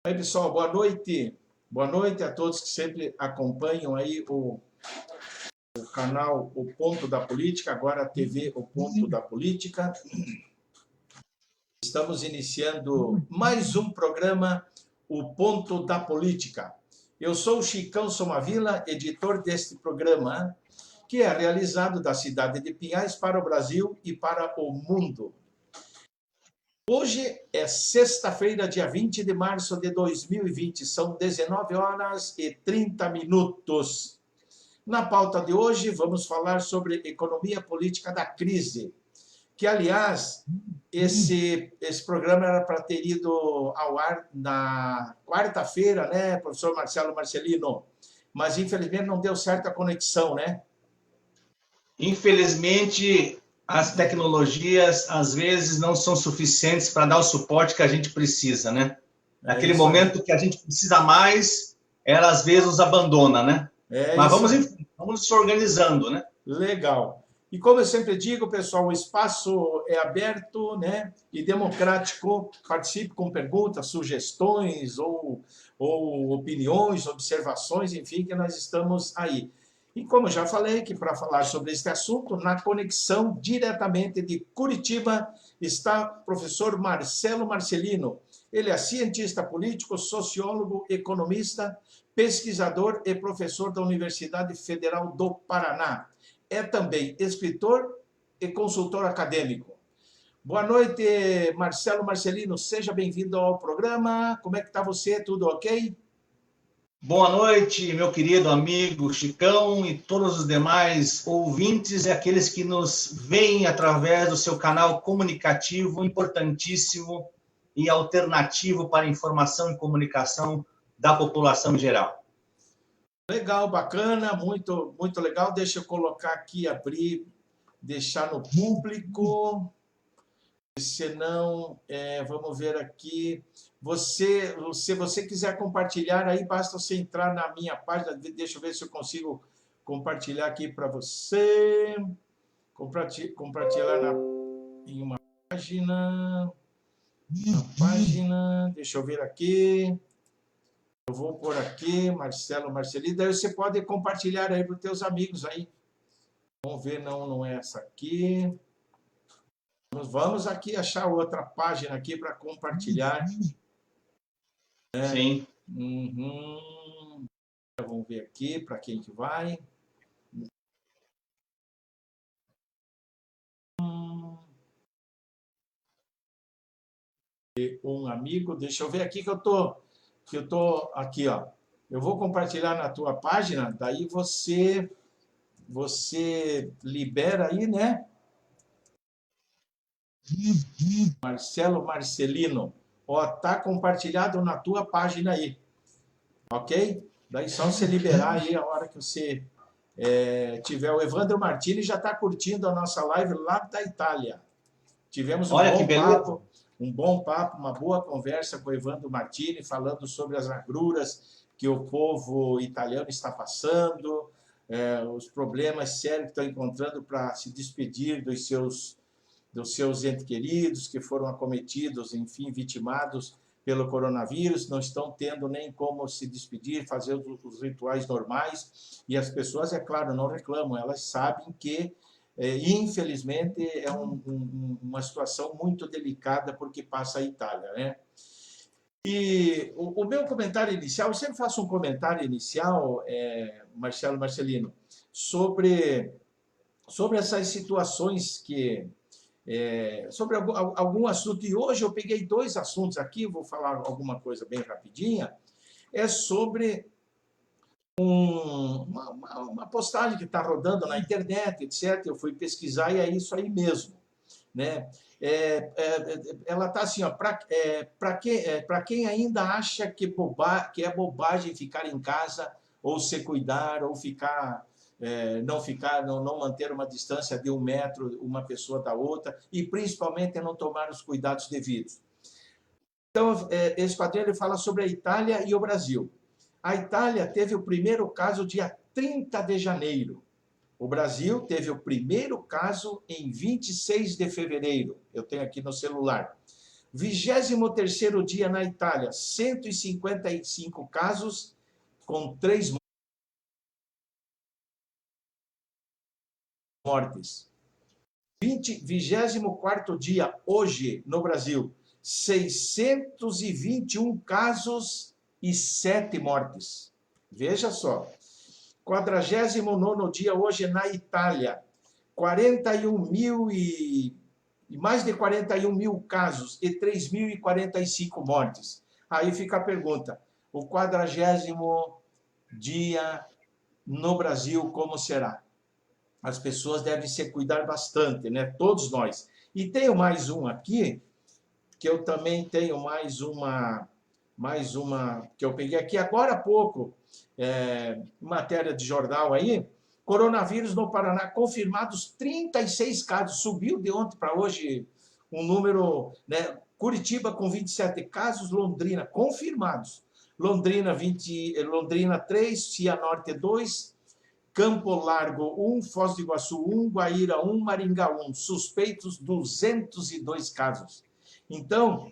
Aí, pessoal, boa noite. Boa noite a todos que sempre acompanham aí o canal O Ponto da Política, agora a TV O Ponto da Política. Estamos iniciando mais um programa, O Ponto da Política. Eu sou o Chicão Somavila, editor deste programa, que é realizado da cidade de Pinhais para o Brasil e para o mundo. Hoje é sexta-feira, dia 20 de março de 2020, são 19 horas e 30 minutos. Na pauta de hoje, vamos falar sobre economia política da crise, que, aliás, esse programa era para ter ido ao ar na quarta-feira, né, professor Marcelo Marcelino? Mas, infelizmente, não deu certo a conexão, né? Infelizmente, as tecnologias, às vezes, não são suficientes para dar o suporte que a gente precisa, né? Naquele momento que a gente precisa mais, ela, às vezes, nos abandona, né? Mas vamos se organizando, né? Legal. E como eu sempre digo, pessoal, o espaço é aberto, né, e democrático. Participe com perguntas, sugestões ou opiniões, observações, enfim, que nós estamos aí. E como eu já falei, que para falar sobre este assunto, na conexão diretamente de Curitiba, está o professor Marcelo Marcelino. Ele é cientista político, sociólogo, economista, pesquisador e professor da Universidade Federal do Paraná. É também escritor e consultor acadêmico. Boa noite, Marcelo Marcelino. Seja bem-vindo ao programa. Como é que está você? Tudo ok? Boa noite, meu querido amigo Chicão e todos os demais ouvintes e aqueles que nos veem através do seu canal comunicativo, importantíssimo e alternativo para informação e comunicação da população em geral. Legal, bacana, muito, muito legal. Deixa eu colocar aqui, abrir, deixar no público. Senão, vamos ver aqui. Se você quiser compartilhar, aí basta você entrar na minha página. Deixa eu ver se eu consigo compartilhar aqui para você. Compartilhar em uma página. Deixa eu ver aqui. Eu vou pôr aqui, Marcelo Marcelino. Daí você pode compartilhar aí para os teus amigos aí. Vamos ver, não é essa aqui. Vamos aqui achar outra página aqui para compartilhar. Sim. Vamos ver aqui para quem que vai. Um amigo, deixa eu ver aqui que eu tô aqui, ó. Eu vou compartilhar na tua página, daí você libera aí, né? Marcelo Marcelino. Ó, tá compartilhado na tua página aí. Ok? Daí só você liberar aí a hora que você tiver. O Evandro Martini já está curtindo a nossa live lá da Itália. Tivemos um bom papo, uma boa conversa com o Evandro Martini, falando sobre as agruras que o povo italiano está passando, os problemas sérios que estão encontrando para se despedir dos seus entes queridos que foram acometidos, enfim, vitimados pelo coronavírus, não estão tendo nem como se despedir, fazer os rituais normais, e as pessoas, é claro, não reclamam, elas sabem que, infelizmente, é uma situação muito delicada porque passa a Itália, né? E o meu comentário inicial, eu sempre faço um comentário inicial, Marcelo Marcelino, sobre essas situações sobre algum assunto, e hoje eu peguei dois assuntos aqui, vou falar alguma coisa bem rapidinha, é sobre uma postagem que está rodando na internet, etc. Eu fui pesquisar e é isso aí mesmo, né? Ela está assim, para quem ainda acha que é bobagem ficar em casa, ou se cuidar, ou não manter uma distância de 1 metro uma pessoa da outra, e principalmente não tomar os cuidados devidos. Então, esse quadrinho ele fala sobre a Itália e o Brasil. A Itália teve o primeiro caso dia 30 de janeiro. O Brasil teve o primeiro caso em 26 de fevereiro. Eu tenho aqui no celular. 23º dia na Itália, 155 casos com 3 mortes. 24º dia, hoje, no Brasil, 621 casos e 7 mortes. Veja só. 49º dia, hoje, na Itália, 41 mil e mais de 41 mil casos e 3.045 mortes. Aí fica a pergunta, o 40º dia no Brasil, como será? As pessoas devem se cuidar bastante, né? Todos nós. E tenho mais um aqui, que eu também tenho mais uma que eu peguei aqui agora há pouco, matéria de jornal aí, coronavírus no Paraná, confirmados 36 casos, subiu de ontem para hoje um número, né? Curitiba com 27 casos, Londrina confirmados, Londrina 3, Cianorte 2, Campo Largo 1, Foz do Iguaçu 1, Guaíra 1, Maringá 1, suspeitos 202 casos. Então,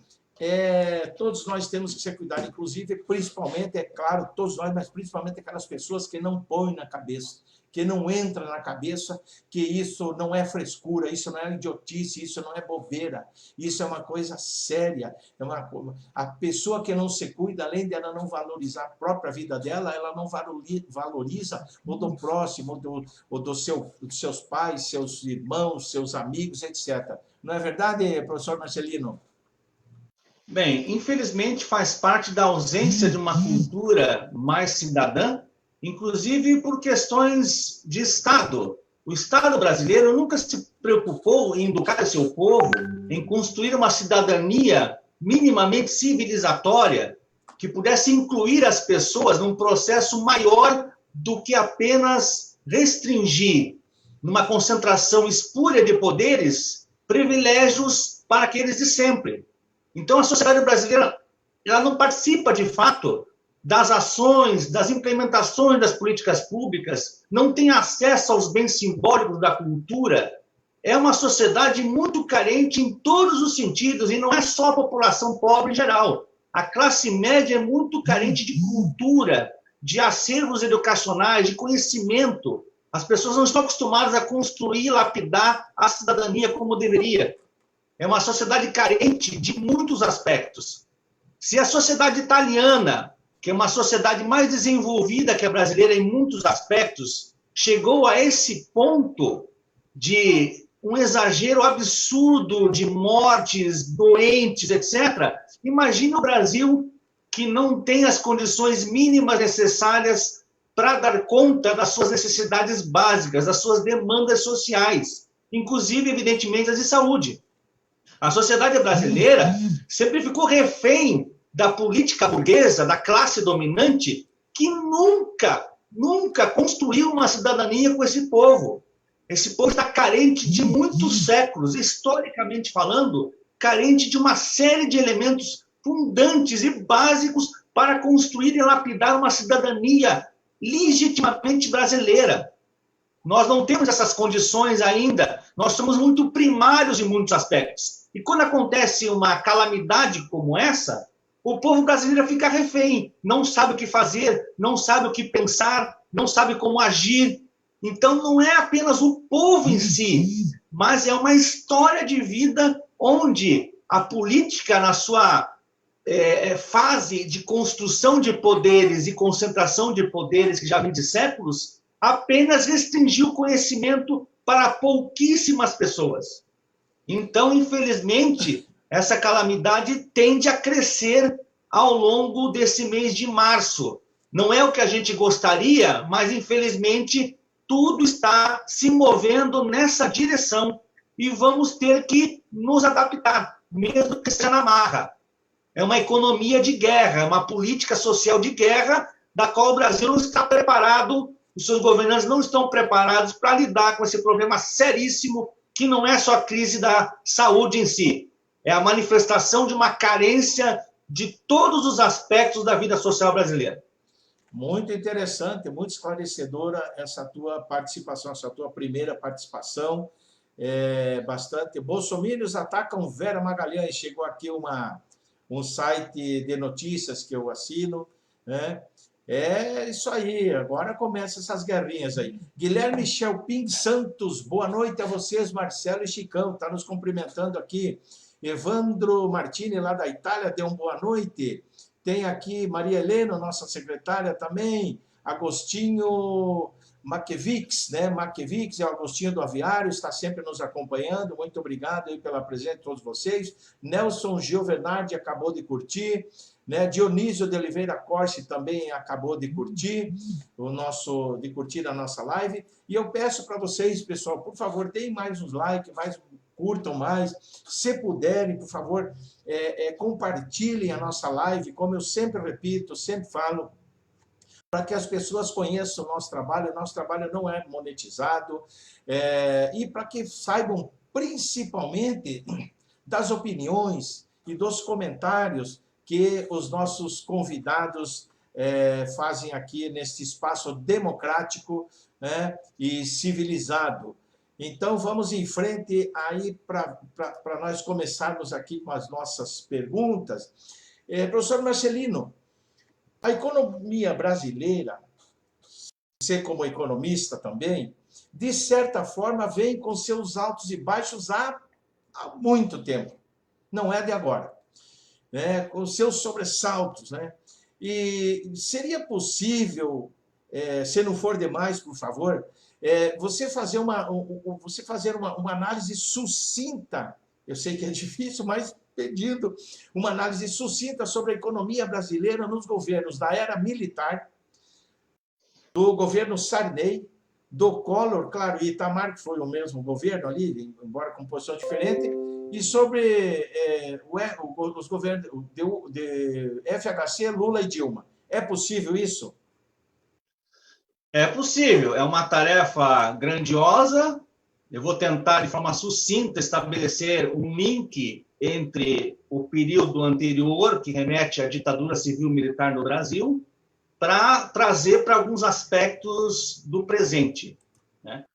todos nós temos que se cuidar, inclusive, principalmente, é claro, todos nós, mas principalmente aquelas pessoas que não põem na cabeça, que não entra na cabeça que isso não é frescura, isso não é idiotice, isso não é bobeira, isso é uma coisa séria. A pessoa que não se cuida, além de ela não valorizar a própria vida dela, ela não valoriza o do próximo, dos seus pais, seus irmãos, seus amigos, etc. Não é verdade, professor Marcelino? Bem, infelizmente faz parte da ausência de uma cultura mais cidadã, inclusive por questões de Estado. O Estado brasileiro nunca se preocupou em educar seu povo, em construir uma cidadania minimamente civilizatória, que pudesse incluir as pessoas num processo maior do que apenas restringir, numa concentração espúria de poderes, privilégios para aqueles de sempre. Então, a sociedade brasileira ela não participa, de fato, das ações, das implementações das políticas públicas, não tem acesso aos bens simbólicos da cultura. É uma sociedade muito carente em todos os sentidos, e não é só a população pobre em geral. A classe média é muito carente de cultura, de acervos educacionais, de conhecimento. As pessoas não estão acostumadas a construir e lapidar a cidadania como deveria. É uma sociedade carente de muitos aspectos. Se a sociedade italiana, que é uma sociedade mais desenvolvida que a brasileira em muitos aspectos, chegou a esse ponto de um exagero absurdo de mortes, doentes, etc., imagina o Brasil, que não tem as condições mínimas necessárias para dar conta das suas necessidades básicas, das suas demandas sociais, inclusive, evidentemente, as de saúde. A sociedade brasileira sempre ficou refém da política burguesa, da classe dominante, que nunca construiu uma cidadania com esse povo. Esse povo está carente de muitos séculos, historicamente falando, carente de uma série de elementos fundantes e básicos para construir e lapidar uma cidadania legitimamente brasileira. Nós não temos essas condições ainda, nós somos muito primários em muitos aspectos. E quando acontece uma calamidade como essa, o povo brasileiro fica refém, não sabe o que fazer, não sabe o que pensar, não sabe como agir. Então, não é apenas o povo em si, mas é uma história de vida onde a política, na sua fase de construção de poderes e concentração de poderes, que já vem de séculos, apenas restringiu o conhecimento para pouquíssimas pessoas. Então, infelizmente, essa calamidade tende a crescer ao longo desse mês de março. Não é o que a gente gostaria, mas, infelizmente, tudo está se movendo nessa direção e vamos ter que nos adaptar, mesmo que seja na marra. É uma economia de guerra, uma política social de guerra, da qual o Brasil não está preparado, os seus governantes não estão preparados para lidar com esse problema seríssimo, que não é só a crise da saúde em si, é a manifestação de uma carência de todos os aspectos da vida social brasileira. Muito interessante, muito esclarecedora essa tua participação, essa tua primeira participação. bastante. Bolsominions atacam Vera Magalhães. Chegou aqui um site de notícias que eu assino, né? É isso aí, agora começam essas guerrinhas aí. Guilherme Chelpin Santos, boa noite a vocês, Marcelo e Chicão, está nos cumprimentando aqui. Evandro Martini, lá da Itália, deu uma boa noite. Tem aqui Maria Helena, nossa secretária também. Agostinho Maquevix, né? Maquevix é o Agostinho do Aviário, está sempre nos acompanhando. Muito obrigado aí pela presença de todos vocês. Nelson Giovernardi acabou de curtir, né? Dionísio de Oliveira Corsi também acabou de curtir a nossa live. E eu peço para vocês, pessoal, por favor, deem mais uns likes, curtam mais. Se puderem, por favor, compartilhem a nossa live, como eu sempre repito, sempre falo, para que as pessoas conheçam o nosso trabalho não é monetizado, e para que saibam principalmente das opiniões e dos comentários que os nossos convidados fazem aqui neste espaço democrático, né, e civilizado. Então, vamos em frente aí para nós começarmos aqui com as nossas perguntas. Professor Marcelino, a economia brasileira, você como economista também, de certa forma vem com seus altos e baixos há muito tempo, não é de agora, né? Com seus sobressaltos, né? E seria possível, se não for demais, por favor, você fazer uma análise sucinta, eu sei que é difícil, mas pedindo uma análise sucinta sobre a economia brasileira nos governos da era militar, do governo Sarney, do Collor, claro, e Itamar, que foi o mesmo governo ali, embora com posição diferente, e sobre os governos de FHC, Lula e Dilma. É possível isso? É possível, é uma tarefa grandiosa. Eu vou tentar, de forma sucinta, estabelecer um link entre o período anterior, que remete à ditadura civil-militar no Brasil, para trazer para alguns aspectos do presente, né?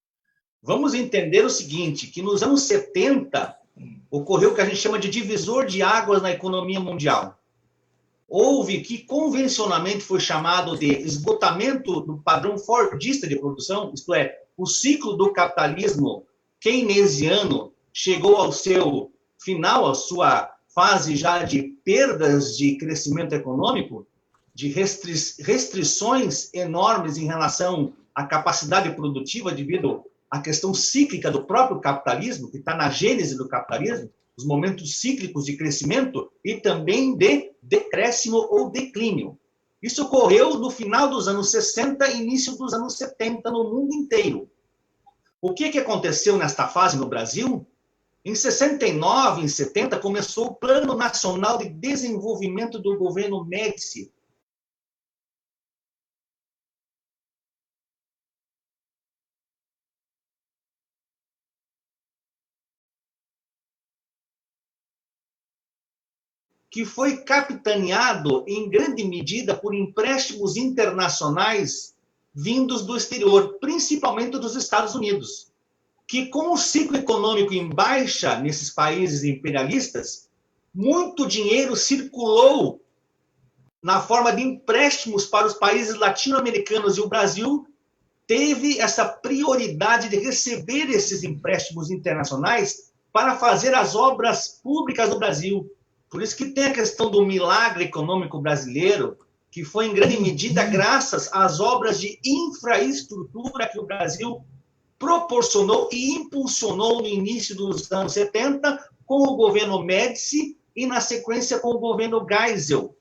Vamos entender o seguinte, que nos anos 70 ocorreu o que a gente chama de divisor de águas na economia mundial. Houve que convencionalmente foi chamado de esgotamento do padrão fordista de produção, isto é, o ciclo do capitalismo keynesiano chegou ao seu final, a sua fase já de perdas de crescimento econômico, de restrições enormes em relação à capacidade produtiva devido à questão cíclica do próprio capitalismo, que está na gênese do capitalismo, os momentos cíclicos de crescimento e também de decréscimo ou declínio. Isso ocorreu no final dos anos 60 e início dos anos 70 no mundo inteiro. O que aconteceu nesta fase no Brasil? Em 69, em 70, começou o Plano Nacional de Desenvolvimento do governo Médici, que foi capitaneado em grande medida por empréstimos internacionais vindos do exterior, principalmente dos Estados Unidos, que com o ciclo econômico em baixa nesses países imperialistas, muito dinheiro circulou na forma de empréstimos para os países latino-americanos, e o Brasil teve essa prioridade de receber esses empréstimos internacionais para fazer as obras públicas do Brasil. Por isso que tem a questão do milagre econômico brasileiro, que foi em grande medida graças às obras de infraestrutura que o Brasil proporcionou e impulsionou no início dos anos 70 com o governo Médici e, na sequência, com o governo Geisel.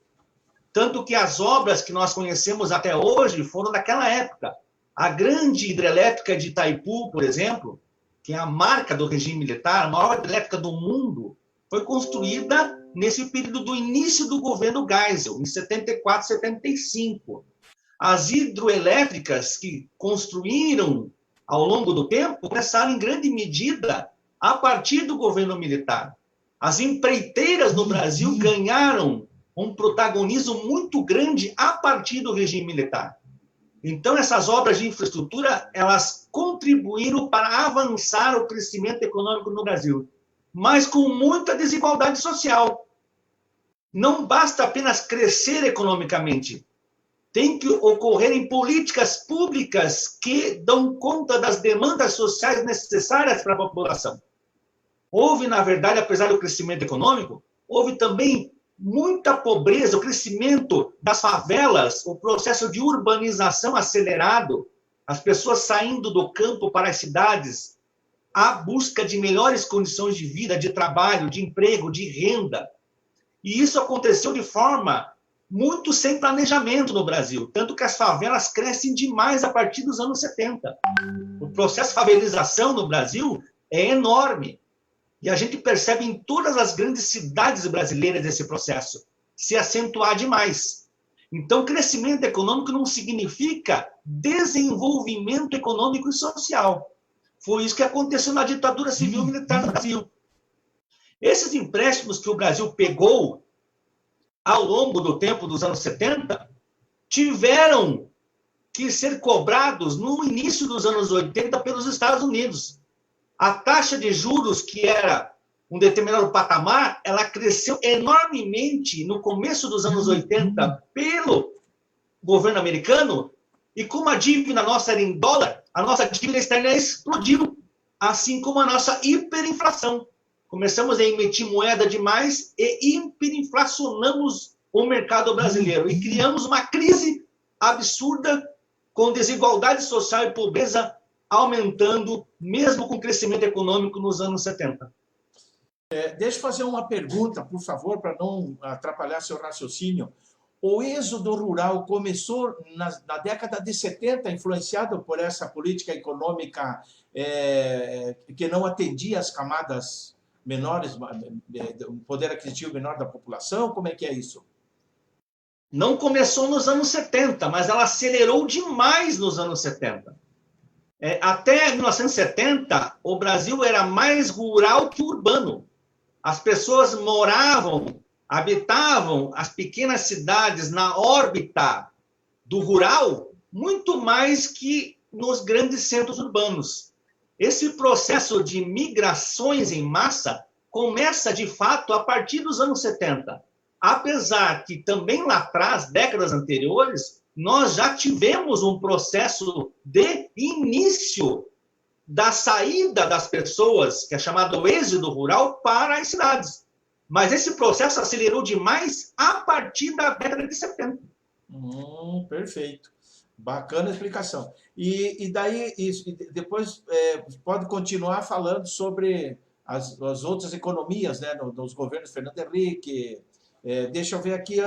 Tanto que as obras que nós conhecemos até hoje foram daquela época. A grande hidrelétrica de Itaipu, por exemplo, que é a marca do regime militar, a maior hidrelétrica do mundo, foi construída nesse período do início do governo Geisel, em 74, 75. As hidroelétricas que construíram ao longo do tempo começaram em grande medida a partir do governo militar. As empreiteiras no Brasil ganharam um protagonismo muito grande a partir do regime militar. Então, essas obras de infraestrutura, elas contribuíram para avançar o crescimento econômico no Brasil, mas com muita desigualdade social. Não basta apenas crescer economicamente. Tem que ocorrerem políticas públicas que dão conta das demandas sociais necessárias para a população. Houve, na verdade, apesar do crescimento econômico, houve também muita pobreza, o crescimento das favelas, o processo de urbanização acelerado, as pessoas saindo do campo para as cidades, à busca de melhores condições de vida, de trabalho, de emprego, de renda. E isso aconteceu de forma muito sem planejamento no Brasil, tanto que as favelas crescem demais a partir dos anos 70. O processo de favelização no Brasil é enorme. E a gente percebe em todas as grandes cidades brasileiras esse processo se acentuar demais. Então, crescimento econômico não significa desenvolvimento econômico e social. Foi isso que aconteceu na ditadura civil-militar no Brasil. Esses empréstimos que o Brasil pegou ao longo do tempo dos anos 70 tiveram que ser cobrados no início dos anos 80 pelos Estados Unidos. A taxa de juros, que era um determinado patamar, ela cresceu enormemente no começo dos anos 80 pelo governo americano, e como a dívida nossa era em dólar, a nossa dívida externa explodiu, assim como a nossa hiperinflação. Começamos a emitir moeda demais e hiperinflacionamos o mercado brasileiro e criamos uma crise absurda com desigualdade social e pobreza aumentando, mesmo com o crescimento econômico nos anos 70. Deixa eu fazer uma pergunta, por favor, para não atrapalhar seu raciocínio. O êxodo rural começou na década de 70, influenciado por essa política econômica que não atendia as camadas menores, o poder aquisitivo menor da população? Como é que é isso? Não começou nos anos 70, mas ela acelerou demais nos anos 70. Até 1970, o Brasil era mais rural que urbano. As pessoas moravam, habitavam as pequenas cidades na órbita do rural muito mais que nos grandes centros urbanos. Esse processo de migrações em massa começa, de fato, a partir dos anos 70. Apesar que também lá atrás, décadas anteriores, nós já tivemos um processo de início da saída das pessoas, que é chamado êxodo rural, para as cidades. Mas esse processo acelerou demais a partir da década de 70. Perfeito. Bacana a explicação. E daí, depois pode continuar falando sobre as outras economias, né, nos governos Fernando Henrique. Deixa eu ver aqui,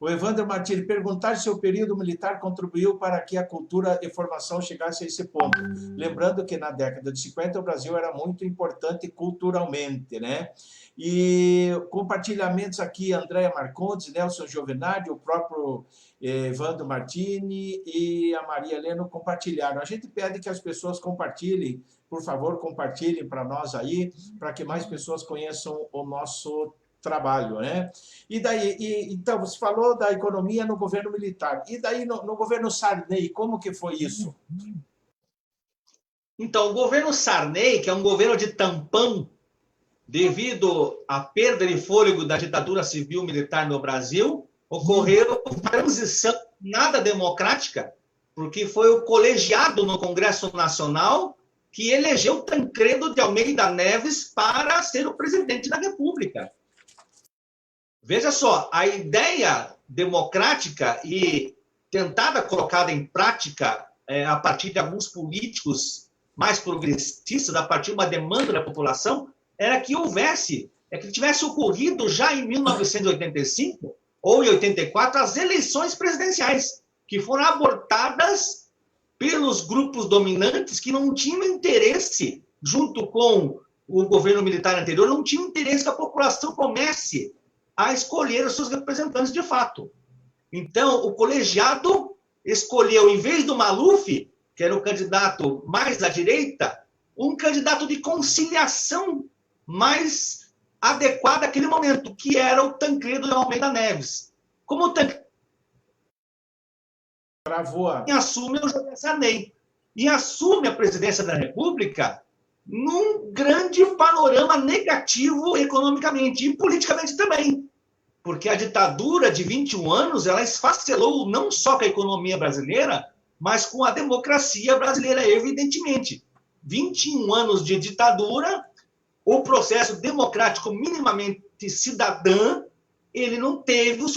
o Evandro Martins perguntar se o período militar contribuiu para que a cultura e formação chegasse a esse ponto. Lembrando que na década de 50 o Brasil era muito importante culturalmente, né? E compartilhamentos aqui, Andréa Marcondes, Nelson Giovenardi, o próprio Evandro Martini e a Maria Helena compartilharam. A gente pede que as pessoas compartilhem, por favor, compartilhem para nós aí, para que mais pessoas conheçam o nosso trabalho, né? E daí, então, você falou da economia no governo militar. E daí, no governo Sarney, como que foi isso? Então, o governo Sarney, que é um governo de tampão, devido à perda de fôlego da ditadura civil-militar no Brasil, ocorreu uma transição nada democrática, porque foi o colegiado no Congresso Nacional que elegeu Tancredo de Almeida Neves para ser o presidente da República. Veja só, a ideia democrática e tentada, colocada em prática a partir de alguns políticos mais progressistas, a partir de uma demanda da população, era que que tivesse ocorrido já em 1985 ou em 84 as eleições presidenciais, que foram abortadas pelos grupos dominantes que não tinham interesse, junto com o governo militar anterior, não tinham interesse que a população comece a escolher os seus representantes de fato. Então, o colegiado escolheu, em vez do Maluf, que era o candidato mais à direita, um candidato de conciliação mais adequado àquele momento, que era o Tancredo de Almeida Neves. Como o Tancredo assume o José Sarney. e assume a presidência da República num grande panorama negativo economicamente e politicamente também. Porque a ditadura de 21 anos, ela esfacelou não só com a economia brasileira, mas com a democracia brasileira, evidentemente. 21 anos de ditadura, o processo democrático minimamente cidadã, ele não teve o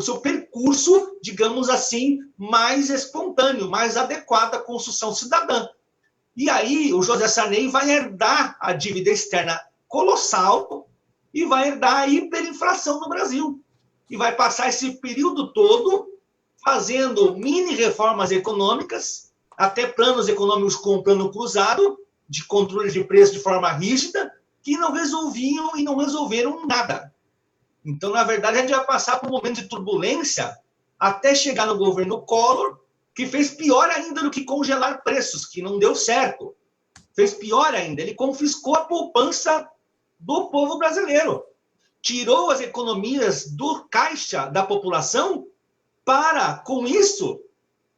seu percurso, digamos assim, mais espontâneo, mais adequado à construção cidadã. E aí o José Sarney vai herdar a dívida externa colossal e vai herdar a hiperinflação no Brasil. E vai passar esse período todo fazendo mini reformas econômicas, até planos econômicos com plano cruzado, de controle de preço de forma rígida, que não resolviam e não resolveram nada. Então, na verdade, a gente vai passar por um momento de turbulência até chegar no governo Collor, que fez pior ainda do que congelar preços, que não deu certo. Fez pior ainda, ele confiscou a poupança do povo brasileiro. Tirou as economias do caixa da população para, com isso,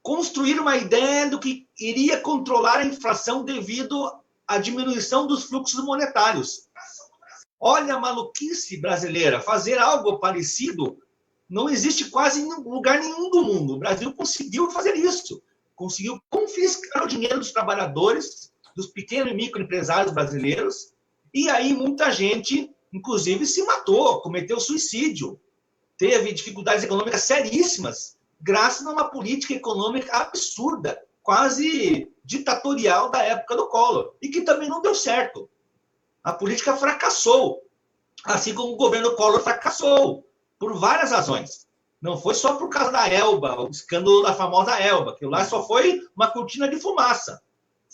construir uma ideia do que iria controlar a inflação devido à diminuição dos fluxos monetários. Olha a maluquice brasileira, fazer algo parecido não existe quase em lugar nenhum do mundo. O Brasil conseguiu fazer isso, conseguiu confiscar o dinheiro dos trabalhadores, dos pequenos e microempresários brasileiros, e aí muita gente, inclusive, se matou, cometeu suicídio, teve dificuldades econômicas seríssimas, graças a uma política econômica absurda, quase ditatorial da época do Collor, e que também não deu certo. A política fracassou, assim como o governo Collor fracassou, por várias razões. Não foi só por causa da Elba, o escândalo da famosa Elba, que lá só foi uma cortina de fumaça.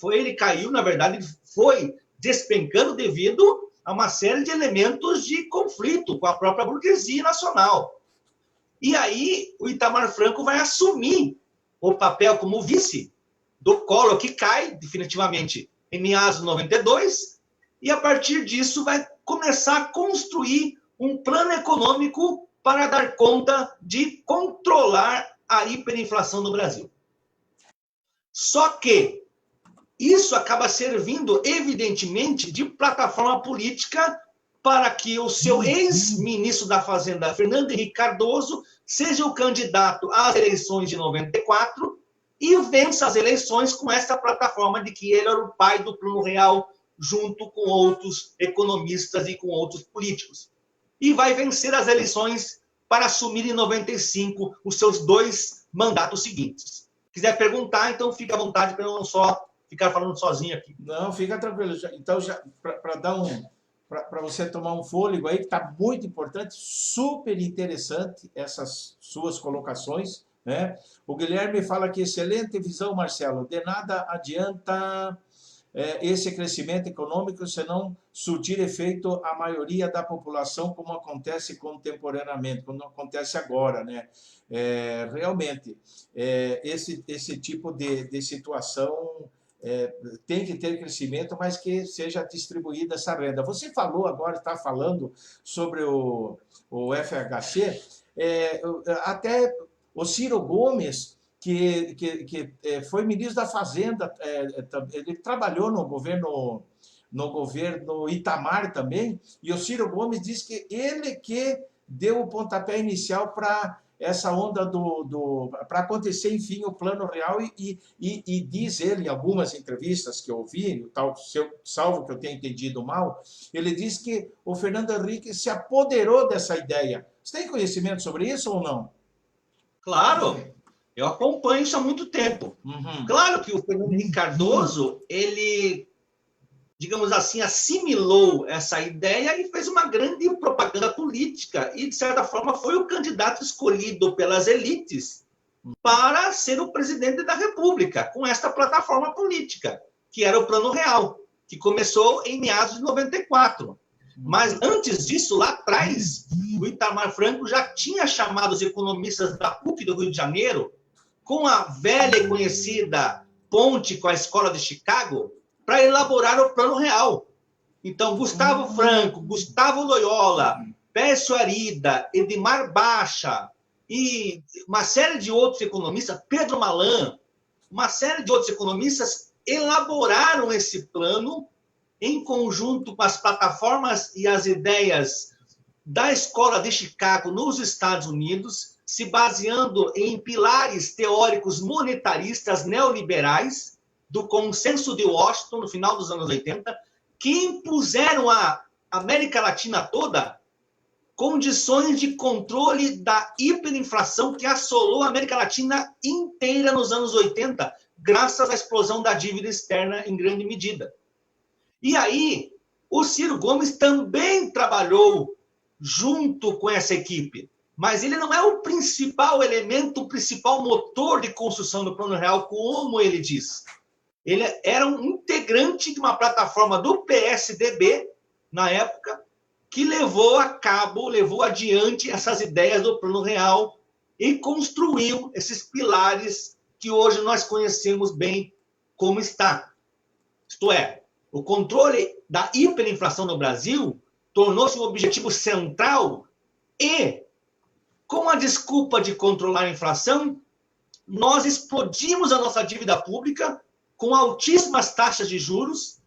Ele caiu, na verdade, foi despencando devido a uma série de elementos de conflito com a própria burguesia nacional. E aí o Itamar Franco vai assumir o papel como vice do Collor, que cai definitivamente em meados de 92, e a partir disso vai começar a construir um plano econômico para dar conta de controlar a hiperinflação no Brasil. Só que isso acaba servindo, evidentemente, de plataforma política para que o seu ex-ministro da Fazenda, Fernando Henrique Cardoso, seja o candidato às eleições de 94 e vença as eleições com essa plataforma de que ele era o pai do Plano Real, junto com outros economistas e com outros políticos. E vai vencer as eleições para assumir em 95 os seus 2 mandatos seguintes. Quiser perguntar, então fica à vontade para eu não só ficar falando sozinho aqui. Não, fica tranquilo. Então, para você tomar um fôlego aí, que está muito importante, super interessante essas suas colocações, né? O Guilherme fala que excelente visão, Marcelo. De nada adianta esse crescimento econômico se não surtir efeito à maioria da população, como acontece contemporaneamente, como acontece agora, né? Realmente, esse tipo de situação tem que ter crescimento, mas que seja distribuída essa renda. Você falou agora, está falando sobre o FHC, até o Ciro Gomes, que foi ministro da Fazenda, ele trabalhou no governo Itamar também, e o Ciro Gomes disse que ele que deu o pontapé inicial para essa onda para acontecer, enfim, o Plano Real, e diz ele, em algumas entrevistas que eu ouvi, salvo que eu tenha entendido mal, ele diz que o Fernando Henrique se apoderou dessa ideia. Você tem conhecimento sobre isso ou não? Claro, eu acompanho isso há muito tempo. Uhum. Claro que o Fernando Henrique Cardoso, ele, digamos assim, assimilou essa ideia e fez uma grande propaganda política e, de certa forma, foi o candidato escolhido pelas elites para ser o presidente da República, com esta plataforma política, que era o Plano Real, que começou em meados de 94. Mas antes disso, lá atrás, o Itamar Franco já tinha chamado os economistas da PUC do Rio de Janeiro, com a velha e conhecida ponte com a Escola de Chicago, para elaborar o Plano Real. Então, Gustavo Franco, Gustavo Loyola, Pércio Arida, Edmar Baixa e uma série de outros economistas, Pedro Malan, uma série de outros economistas elaboraram esse plano em conjunto com as plataformas e as ideias da Escola de Chicago nos Estados Unidos, se baseando em pilares teóricos monetaristas neoliberais do Consenso de Washington, no final dos anos 80, que impuseram à América Latina toda condições de controle da hiperinflação que assolou a América Latina inteira nos anos 80, graças à explosão da dívida externa em grande medida. E aí, o Ciro Gomes também trabalhou junto com essa equipe, mas ele não é o principal elemento, o principal motor de construção do Plano Real, como ele diz. Ele era um integrante de uma plataforma do PSDB, na época, que levou adiante essas ideias do Plano Real e construiu esses pilares que hoje nós conhecemos bem como está. Isto é, o controle da hiperinflação no Brasil tornou-se um objetivo central e, com a desculpa de controlar a inflação, nós explodimos a nossa dívida pública com altíssimas taxas de juros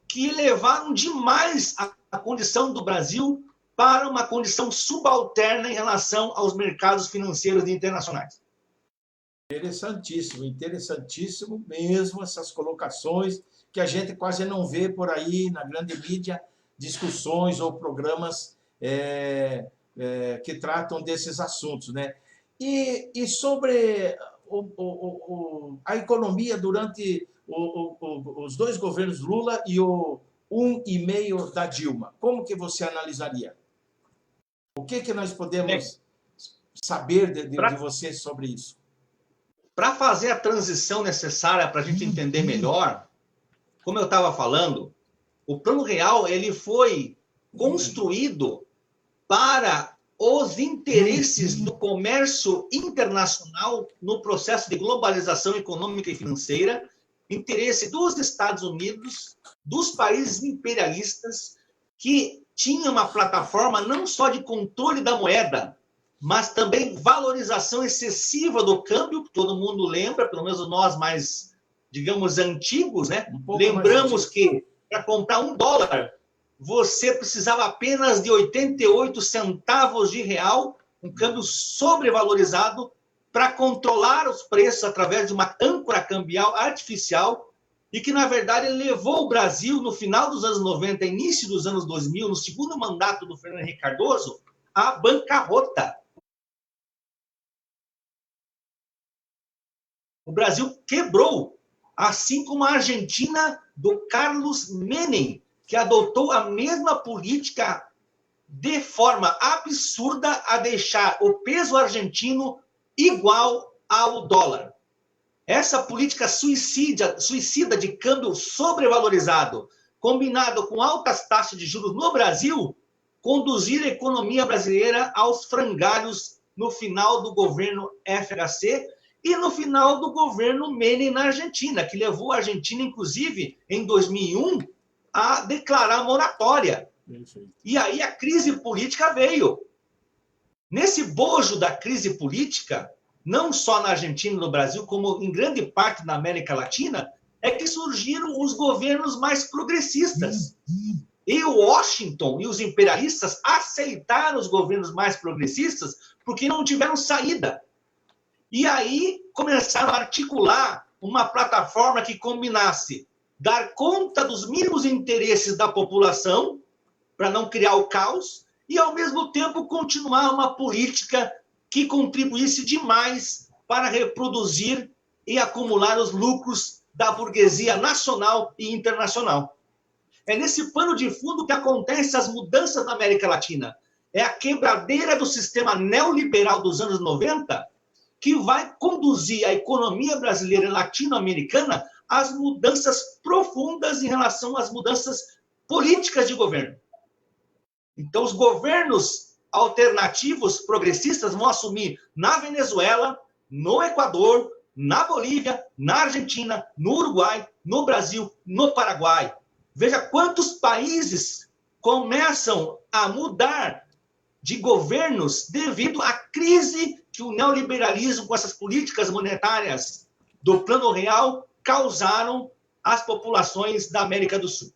que elevaram demais a condição do Brasil para uma condição subalterna em relação aos mercados financeiros internacionais. Interessantíssimo, interessantíssimo mesmo essas colocações que a gente quase não vê por aí na grande mídia, discussões ou programas que tratam desses assuntos, né? E sobre a economia durante os dois governos Lula e o 1,5 da Dilma, como que você analisaria? O que nós podemos saber de você sobre isso? Para fazer a transição necessária para a gente entender melhor, como eu estava falando, o Plano Real ele foi construído para os interesses do comércio internacional no processo de globalização econômica e financeira, interesse dos Estados Unidos, dos países imperialistas, que tinham uma plataforma não só de controle da moeda, mas também valorização excessiva do câmbio, todo mundo lembra, pelo menos nós mais, digamos, antigos, né? Lembramos que para comprar $1, você precisava apenas de 88 centavos de real, um câmbio sobrevalorizado, para controlar os preços através de uma âncora cambial artificial, e que, na verdade, levou o Brasil, no final dos anos 90, início dos anos 2000, no segundo mandato do Fernando Henrique Cardoso, à bancarrota. O Brasil quebrou, assim como a Argentina do Carlos Menem, que adotou a mesma política de forma absurda a deixar o peso argentino igual ao dólar. Essa política suicida de câmbio sobrevalorizado, combinado com altas taxas de juros no Brasil, conduzir a economia brasileira aos frangalhos no final do governo FHC e no final do governo Menem na Argentina, que levou a Argentina, inclusive, em 2001, a declarar moratória. E aí a crise política veio. Nesse bojo da crise política, não só na Argentina e no Brasil, como em grande parte na América Latina, é que surgiram os governos mais progressistas. E o Washington e os imperialistas aceitaram os governos mais progressistas porque não tiveram saída. E aí começaram a articular uma plataforma que combinasse dar conta dos mínimos interesses da população, para não criar o caos, e, ao mesmo tempo, continuar uma política que contribuísse demais para reproduzir e acumular os lucros da burguesia nacional e internacional. É nesse pano de fundo que acontecem as mudanças na América Latina. É a quebradeira do sistema neoliberal dos anos 90 que vai conduzir a economia brasileira e latino-americana às mudanças profundas em relação às mudanças políticas de governo. Então, os governos alternativos progressistas vão assumir na Venezuela, no Equador, na Bolívia, na Argentina, no Uruguai, no Brasil, no Paraguai. Veja quantos países começam a mudar de governos devido à crise que o neoliberalismo, com essas políticas monetárias do Plano Real causaram às populações da América do Sul.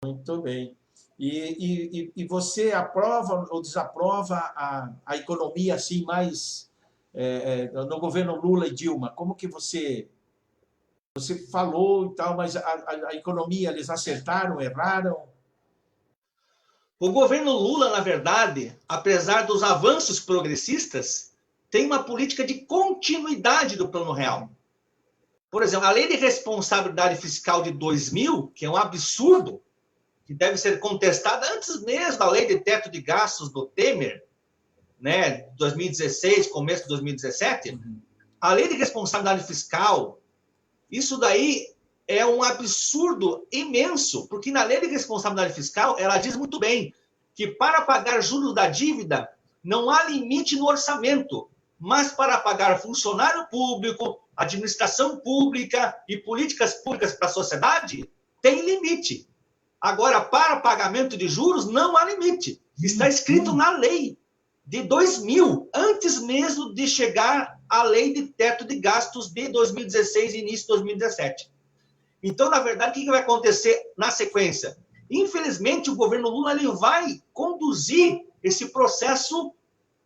Muito bem. E você aprova ou desaprova a economia assim mais no governo Lula e Dilma? Como que você falou e tal, mas a economia, eles acertaram, erraram? O governo Lula, na verdade, apesar dos avanços progressistas, tem uma política de continuidade do Plano Real. Por exemplo, a Lei de Responsabilidade Fiscal de 2000, que é um absurdo, que deve ser contestada antes mesmo da Lei de Teto de Gastos do Temer, né, 2016, começo de 2017, a Lei de Responsabilidade Fiscal, isso daí é um absurdo imenso, porque na Lei de Responsabilidade Fiscal, ela diz muito bem que para pagar juros da dívida não há limite no orçamento, mas para pagar funcionário público, administração pública e políticas públicas para a sociedade, tem limite. Agora, para pagamento de juros, não há limite. Está escrito na lei de 2000, antes mesmo de chegar à lei de teto de gastos de 2016 e início de 2017. Então, na verdade, o que vai acontecer na sequência? Infelizmente, o governo Lula ele vai conduzir esse processo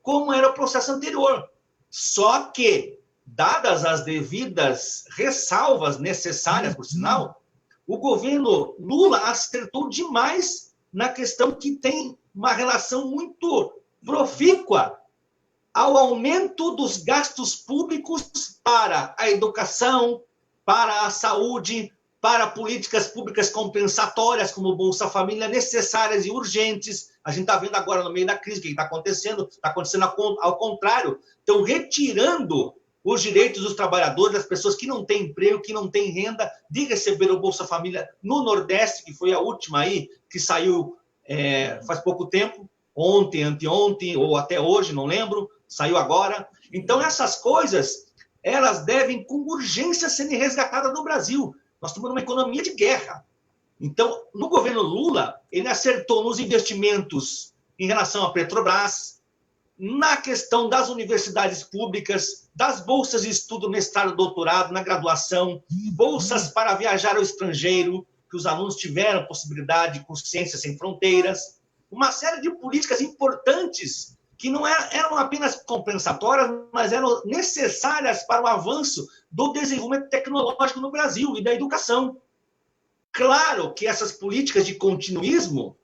como era o processo anterior. Só que, dadas as devidas ressalvas necessárias, por sinal, o governo Lula acertou demais na questão que tem uma relação muito profícua ao aumento dos gastos públicos para a educação, para a saúde, para políticas públicas compensatórias, como Bolsa Família, necessárias e urgentes. A gente está vendo agora, no meio da crise, o que está acontecendo? Está acontecendo ao contrário. Estão retirando os direitos dos trabalhadores, das pessoas que não têm emprego, que não têm renda, de receber o Bolsa Família no Nordeste, que foi a última aí, que saiu faz pouco tempo, ontem, anteontem, ou até hoje, não lembro, saiu agora. Então, essas coisas, elas devem, com urgência, serem resgatadas no Brasil. Nós estamos numa economia de guerra. Então, no governo Lula, ele acertou nos investimentos em relação à Petrobras, na questão das universidades públicas, das bolsas de estudo, mestrado, doutorado, na graduação, bolsas para viajar ao estrangeiro, que os alunos tiveram possibilidade com Ciências Sem Fronteiras, uma série de políticas importantes que não eram apenas compensatórias, mas eram necessárias para o avanço do desenvolvimento tecnológico no Brasil e da educação. Claro que essas políticas de continuismo,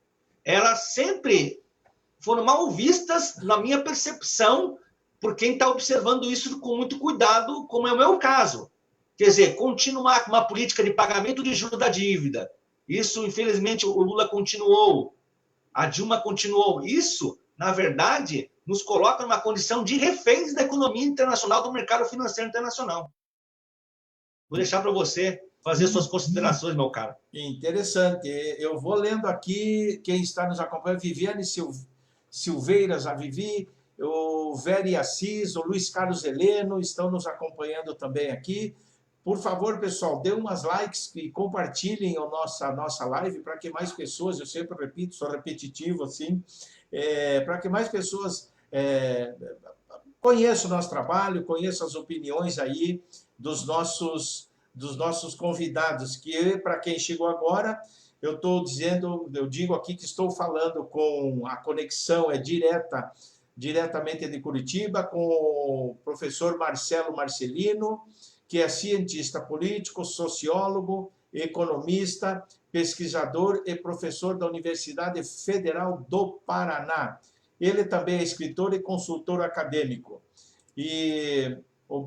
elas sempre foram mal vistas, na minha percepção, por quem está observando isso com muito cuidado, como é o meu caso. Quer dizer, continuar com uma política de pagamento de juros da dívida. Isso, infelizmente, o Lula continuou. A Dilma continuou. Isso, na verdade, nos coloca numa condição de reféns da economia internacional, do mercado financeiro internacional. Vou deixar para você fazer suas considerações, meu caro. Interessante. Eu vou lendo aqui quem está nos acompanhando. Viviane Silveiras, a Vivi, o Veri Assis, o Luiz Carlos Heleno estão nos acompanhando também aqui. Por favor, pessoal, dê umas likes e compartilhem a nossa live para que mais pessoas, eu sempre repito, sou repetitivo assim, para que mais pessoas conheçam o nosso trabalho, conheçam as opiniões aí dos nossos convidados, que para quem chegou agora, eu digo aqui que estou falando com a conexão diretamente de Curitiba, com o professor Marcelo Marcelino, que é cientista político, sociólogo, economista, pesquisador e professor da Universidade Federal do Paraná. Ele também é escritor e consultor acadêmico. E o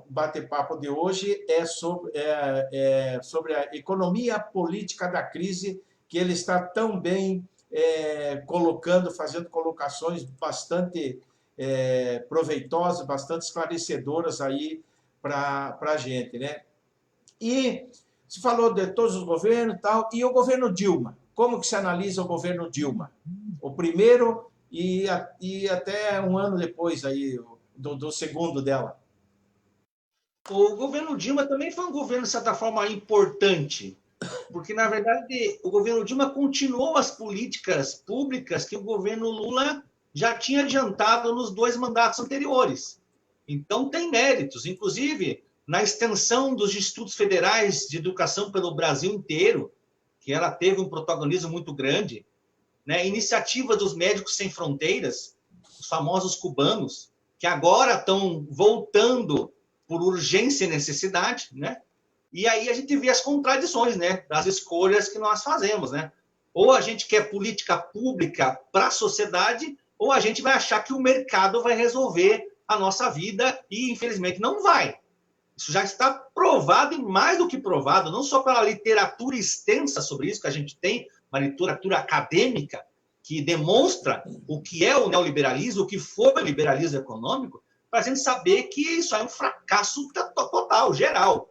bate-papo de hoje é sobre a economia política da crise, que ele está tão bem fazendo colocações bastante proveitosas, bastante esclarecedoras aí para a gente, né? E se falou de todos os governos e tal, e o governo Dilma? Como que se analisa o governo Dilma? O primeiro e até um ano depois aí, do segundo dela. O governo Dilma também foi um governo, de certa forma, importante, porque, na verdade, o governo Dilma continuou as políticas públicas que o governo Lula já tinha adiantado nos 2 mandatos anteriores. Então, tem méritos. Inclusive, na extensão dos institutos federais de educação pelo Brasil inteiro, que ela teve um protagonismo muito grande, né? Iniciativa dos Médicos Sem Fronteiras, os famosos cubanos, que agora estão voltando por urgência e necessidade, né? E aí a gente vê as contradições, né, das escolhas que nós fazemos, né? Ou a gente quer política pública para a sociedade, ou a gente vai achar que o mercado vai resolver a nossa vida e, infelizmente, não vai. Isso já está provado e mais do que provado, não só pela literatura extensa sobre isso que a gente tem, uma literatura acadêmica que demonstra o que é o neoliberalismo, o que foi o liberalismo econômico, para a gente saber que isso é um fracasso total, geral.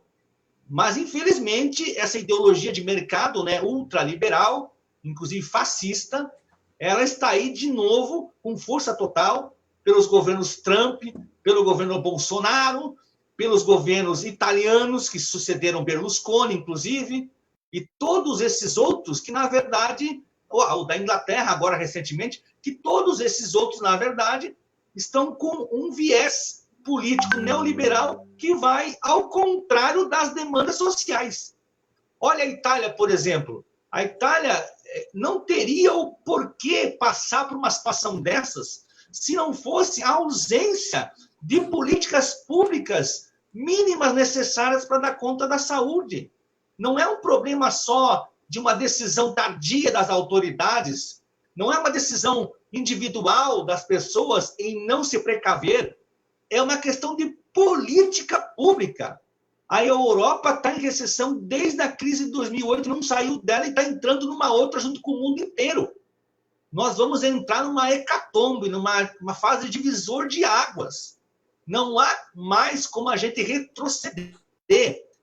Mas, infelizmente, essa ideologia de mercado, né, ultraliberal, inclusive fascista, ela está aí de novo com força total pelos governos Trump, pelo governo Bolsonaro, pelos governos italianos que sucederam Berlusconi, inclusive, e todos esses outros que, na verdade, o da Inglaterra, agora recentemente, que todos esses outros, na verdade, estão com um viés político neoliberal que vai ao contrário das demandas sociais. Olha a Itália, por exemplo. A Itália não teria o porquê passar por uma situação dessas se não fosse a ausência de políticas públicas mínimas necessárias para dar conta da saúde. Não é um problema só de uma decisão tardia das autoridades, não é uma decisão individual das pessoas em não se precaver, é uma questão de política pública. A Europa está em recessão desde a crise de 2008, não saiu dela e está entrando numa outra junto com o mundo inteiro. Nós vamos entrar numa hecatombe, numa fase de divisor de águas. Não há mais como a gente retroceder.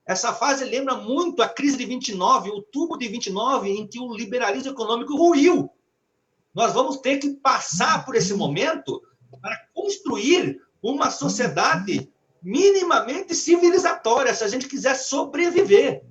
Essa fase lembra muito a crise de 29, outubro de 29, em que o liberalismo econômico ruiu. Nós vamos ter que passar por esse momento para construir uma sociedade minimamente civilizatória, se a gente quiser sobreviver.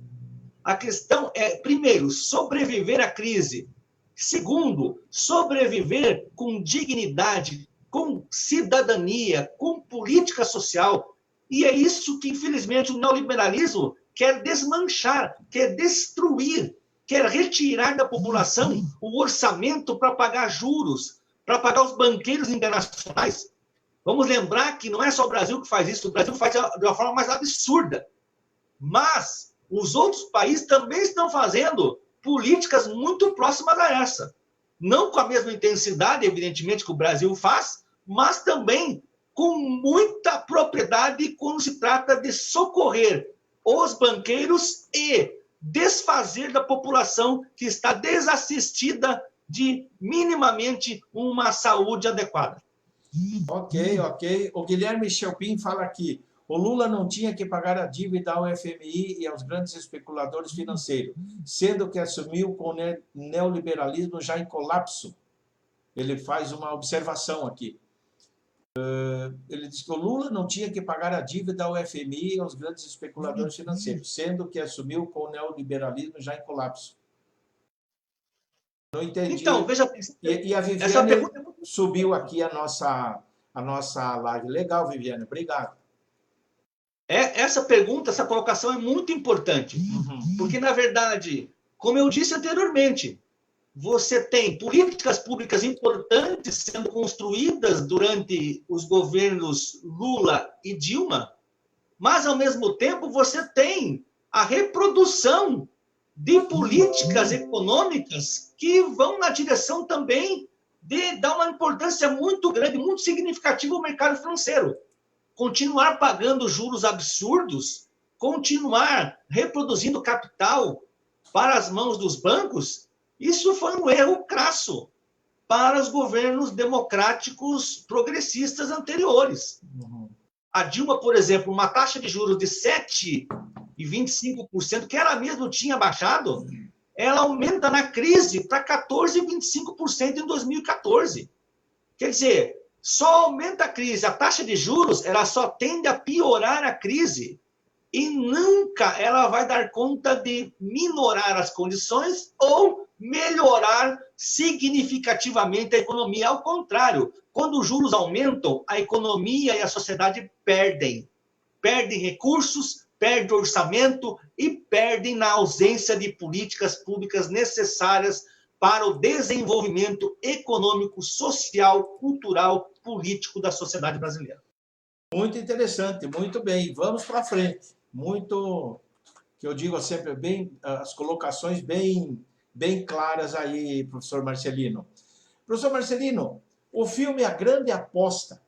A questão é, primeiro, sobreviver à crise. Segundo, sobreviver com dignidade, com cidadania, com política social. E é isso que, infelizmente, o neoliberalismo quer desmanchar, quer destruir, quer retirar da população o orçamento para pagar juros, para pagar os banqueiros internacionais. Vamos lembrar que não é só o Brasil que faz isso, o Brasil faz de uma forma mais absurda. Mas os outros países também estão fazendo políticas muito próximas a essa. Não com a mesma intensidade, evidentemente, que o Brasil faz, mas também com muita propriedade quando se trata de socorrer os banqueiros e desfazer da população que está desassistida de minimamente uma saúde adequada. Ok. O Guilherme Chelpin fala aqui, o Lula não tinha que pagar a dívida ao FMI e aos grandes especuladores financeiros, sendo que assumiu com o neoliberalismo já em colapso. Ele faz uma observação aqui. Ele diz que o Lula não tinha que pagar a dívida ao FMI e aos grandes especuladores financeiros, sendo que assumiu com o neoliberalismo já em colapso. Não entendi. Então, veja... E a Viviane subiu aqui a nossa live. Legal, Viviane. Obrigado. Essa pergunta, essa colocação é muito importante. Porque, na verdade, como eu disse anteriormente, você tem políticas públicas importantes sendo construídas durante os governos Lula e Dilma, mas, ao mesmo tempo, você tem a reprodução de políticas econômicas que vão na direção também de dar uma importância muito grande, muito significativa ao mercado financeiro. Continuar pagando juros absurdos, continuar reproduzindo capital para as mãos dos bancos, isso foi um erro crasso para os governos democráticos progressistas anteriores. A Dilma, por exemplo, uma taxa de juros de 7,25%, que ela mesma tinha baixado, ela aumenta na crise para 14,25% em 2014. Quer dizer, só aumenta a crise, a taxa de juros, ela só tende a piorar a crise e nunca ela vai dar conta de minorar as condições ou melhorar significativamente a economia. Ao contrário, quando os juros aumentam, a economia e a sociedade perdem. perdem recursos, perdem orçamento e perdem na ausência de políticas públicas necessárias para o desenvolvimento econômico, social, cultural, político da sociedade brasileira. Muito interessante, muito bem. Vamos para frente. Muito, que eu digo sempre, bem, as colocações bem claras aí, professor Marcelino. Professor Marcelino, o filme A Grande Aposta,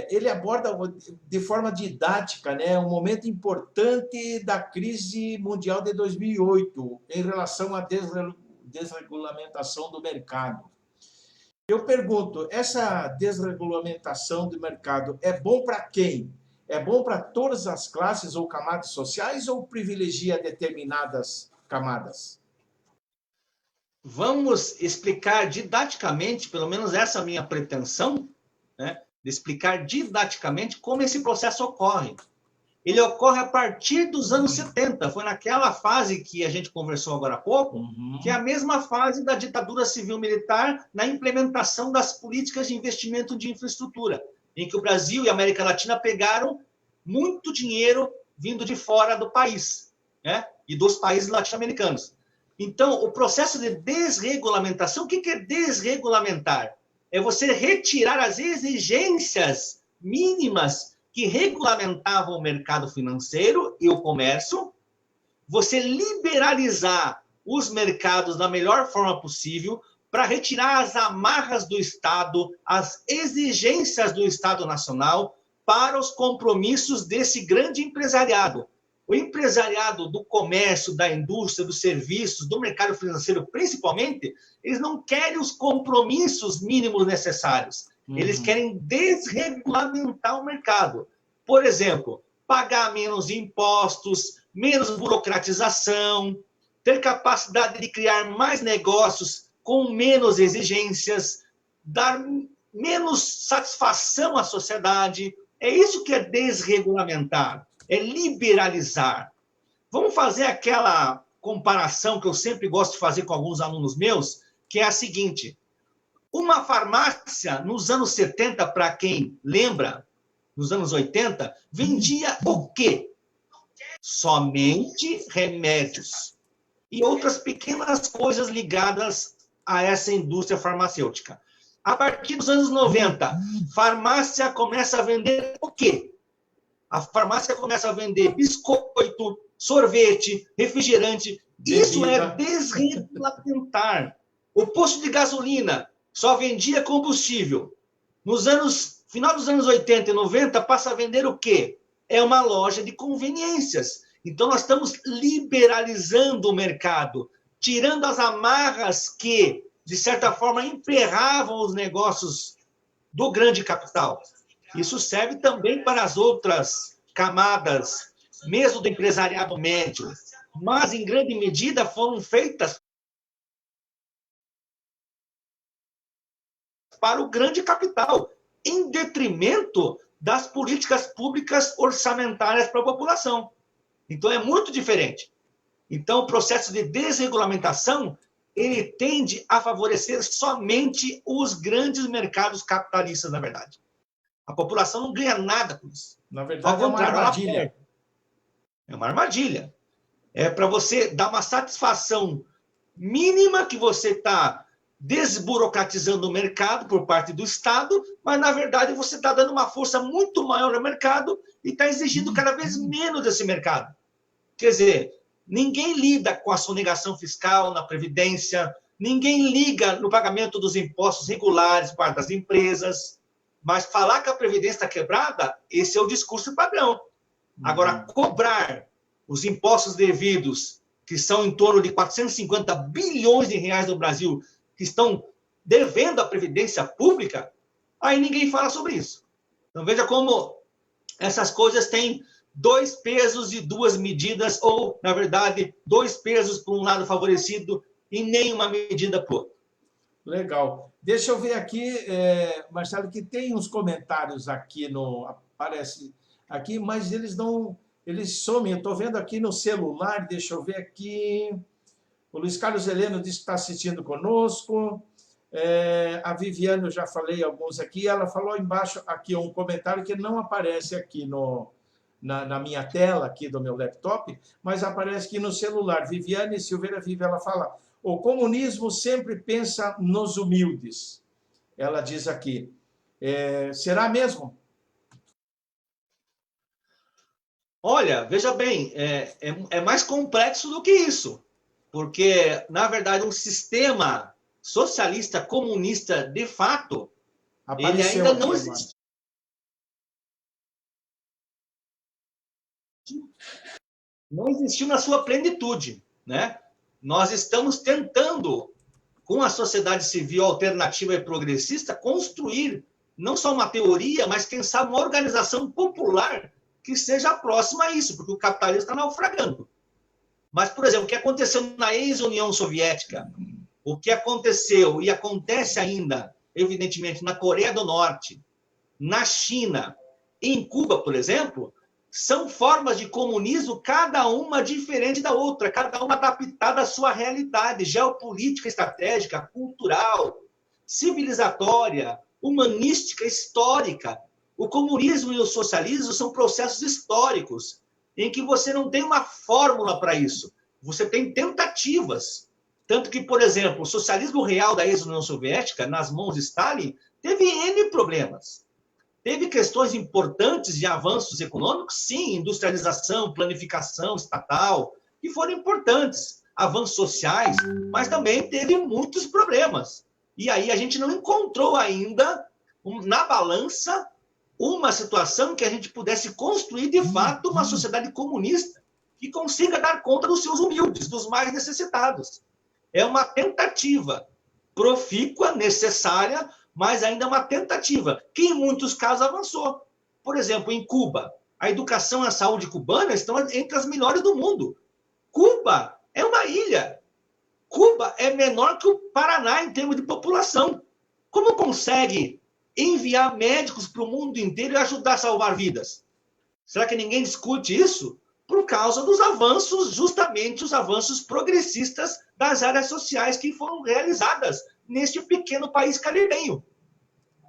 ele aborda de forma didática, né, um momento importante da crise mundial de 2008 em relação à desregulamentação do mercado. Eu pergunto, essa desregulamentação do mercado é bom para quem? É bom para todas as classes ou camadas sociais ou privilegia determinadas camadas? Vamos explicar didaticamente, pelo menos essa é a minha pretensão, né, de explicar didaticamente como esse processo ocorre. Ele ocorre a partir dos anos 70, foi naquela fase que a gente conversou agora há pouco, que é a mesma fase da ditadura civil-militar na implementação das políticas de investimento de infraestrutura, em que o Brasil e a América Latina pegaram muito dinheiro vindo de fora do país, né, e dos países latino-americanos. Então, o processo de desregulamentação, o que é desregulamentar? É você retirar as exigências mínimas que regulamentavam o mercado financeiro e o comércio, você liberalizar os mercados da melhor forma possível para retirar as amarras do Estado, as exigências do Estado Nacional para os compromissos desse grande empresariado. O empresariado do comércio, da indústria, dos serviços, do mercado financeiro, principalmente, eles não querem os compromissos mínimos necessários. Eles querem desregulamentar o mercado. Por exemplo, pagar menos impostos, menos burocratização, ter capacidade de criar mais negócios com menos exigências, dar menos satisfação à sociedade. É isso que é desregulamentar, é liberalizar. Vamos fazer aquela comparação que eu sempre gosto de fazer com alguns alunos meus, que é a seguinte: uma farmácia, nos anos 70, para quem lembra, nos anos 80, vendia o quê? Somente remédios e outras pequenas coisas ligadas a essa indústria farmacêutica. A partir dos anos 90, farmácia começa a vender o quê? A farmácia começa a vender biscoito, sorvete, refrigerante. Isso é desregulamentar. O posto de gasolina só vendia combustível. Final dos anos 80 e 90, passa a vender o quê? É uma loja de conveniências. Então, nós estamos liberalizando o mercado, tirando as amarras que, de certa forma, emperravam os negócios do grande capital. Isso serve também para as outras camadas, mesmo do empresariado médio, mas, em grande medida, foram feitas para o grande capital, em detrimento das políticas públicas orçamentárias para a população. Então, é muito diferente. Então, o processo de desregulamentação, ele tende a favorecer somente os grandes mercados capitalistas, na verdade. A população não ganha nada com isso. Na verdade, é uma armadilha. É uma armadilha. É para você dar uma satisfação mínima que você está desburocratizando o mercado por parte do Estado, mas, na verdade, você está dando uma força muito maior ao mercado e está exigindo cada vez menos desse mercado. Quer dizer, ninguém lida com a sonegação fiscal na Previdência, ninguém liga no pagamento dos impostos regulares para as empresas, mas falar que a Previdência está quebrada, esse é o discurso padrão. Agora, cobrar os impostos devidos, que são em torno de 450 bilhões de reais no Brasil, que estão devendo à Previdência Pública, aí ninguém fala sobre isso. Então, veja como essas coisas têm dois pesos e duas medidas, ou, na verdade, dois pesos para um lado favorecido e nenhuma medida para o outro. Legal. Deixa eu ver aqui, Marcelo, que tem uns comentários aqui aparece aqui, mas eles não, eles somem. Eu estou vendo aqui no celular, deixa eu ver aqui. O Luiz Carlos Heleno disse que está assistindo conosco. A Viviane, eu já falei alguns aqui, ela falou embaixo aqui um comentário que não aparece aqui na minha tela aqui do meu laptop, mas aparece aqui no celular. Viviane Silveira Vive, ela fala: o comunismo sempre pensa nos humildes. Ela diz aqui. Será mesmo? Olha, veja bem, é mais complexo do que isso, porque, na verdade, um sistema socialista comunista, de fato, ele Apareceu ainda aqui não agora. existe. Não existiu na sua plenitude, né? Nós estamos tentando, com a sociedade civil alternativa e progressista, construir não só uma teoria, mas, quem sabe, uma organização popular que seja próxima a isso, porque o capitalismo está naufragando. Mas, por exemplo, o que aconteceu na ex-União Soviética, o que aconteceu e acontece ainda, evidentemente, na Coreia do Norte, na China, em Cuba, por exemplo, são formas de comunismo, cada uma diferente da outra, cada uma adaptada à sua realidade geopolítica, estratégica, cultural, civilizatória, humanística, histórica. O comunismo e o socialismo são processos históricos, em que você não tem uma fórmula para isso, você tem tentativas. Tanto que, por exemplo, o socialismo real da ex-União Soviética, nas mãos de Stalin, teve N problemas. Teve questões importantes de avanços econômicos, sim, industrialização, planificação estatal, que foram importantes, avanços sociais, mas também teve muitos problemas. E aí a gente não encontrou ainda, na balança, uma situação que a gente pudesse construir, de fato, uma sociedade comunista que consiga dar conta dos seus humildes, dos mais necessitados. É uma tentativa profícua, necessária, mas ainda é uma tentativa, que em muitos casos avançou. Por exemplo, em Cuba, a educação e a saúde cubana estão entre as melhores do mundo. Cuba é uma ilha. Cuba é menor que o Paraná em termos de população. Como consegue enviar médicos para o mundo inteiro e ajudar a salvar vidas? Será que ninguém discute isso? Por causa dos avanços, justamente os avanços progressistas das áreas sociais que foram realizadas neste pequeno país caribenho.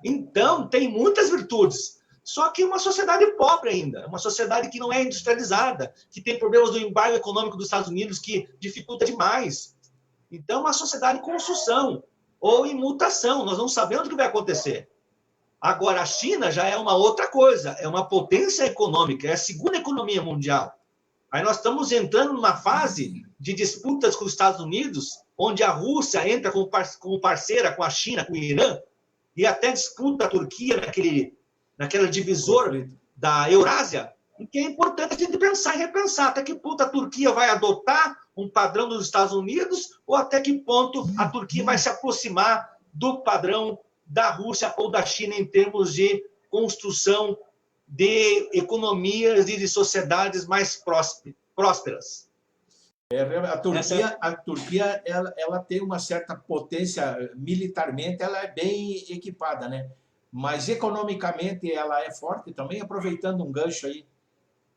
Então, tem muitas virtudes, só que uma sociedade pobre ainda, uma sociedade que não é industrializada, que tem problemas do embargo econômico dos Estados Unidos que dificulta demais. Então, uma sociedade em construção ou em mutação, nós não sabemos o que vai acontecer. Agora, a China já é uma outra coisa, é uma potência econômica, é a segunda economia mundial. Aí nós estamos entrando numa fase de disputas com os Estados Unidos, onde a Rússia entra como parceira com a China, com o Irã, e até disputa a Turquia naquele divisor da Eurásia, e que é importante a gente pensar e repensar até que ponto a Turquia vai adotar um padrão dos Estados Unidos ou até que ponto a Turquia vai se aproximar do padrão da Rússia ou da China em termos de construção de economias e de sociedades mais prósperas. A Turquia ela tem uma certa potência militarmente, ela é bem equipada, né? Mas economicamente ela é forte também, aproveitando um gancho aí.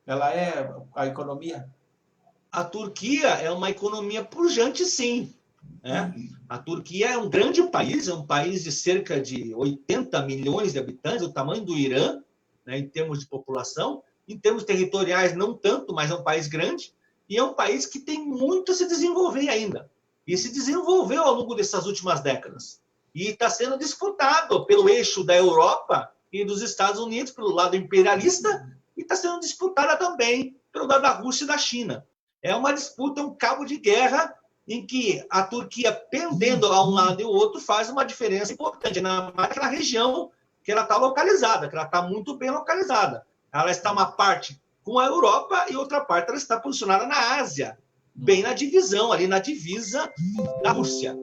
Ela é a economia? A Turquia é uma economia pujante, sim. Né? A Turquia é um grande país, é um país de cerca de 80 milhões de habitantes, o tamanho do Irã, né, em termos de população. Em termos territoriais, não tanto, mas é um país grande. E é um país que tem muito a se desenvolver ainda. E se desenvolveu ao longo dessas últimas décadas. E está sendo disputado pelo eixo da Europa e dos Estados Unidos, pelo lado imperialista, e está sendo disputada também pelo lado da Rússia e da China. É uma disputa, um cabo de guerra, em que a Turquia, pendendo a um lado e o outro, faz uma diferença importante naquela região que ela está localizada, que ela está muito bem localizada. Ela está uma parte com a Europa e outra parte ela está posicionada na Ásia, bem na divisão, ali na divisa da Rússia.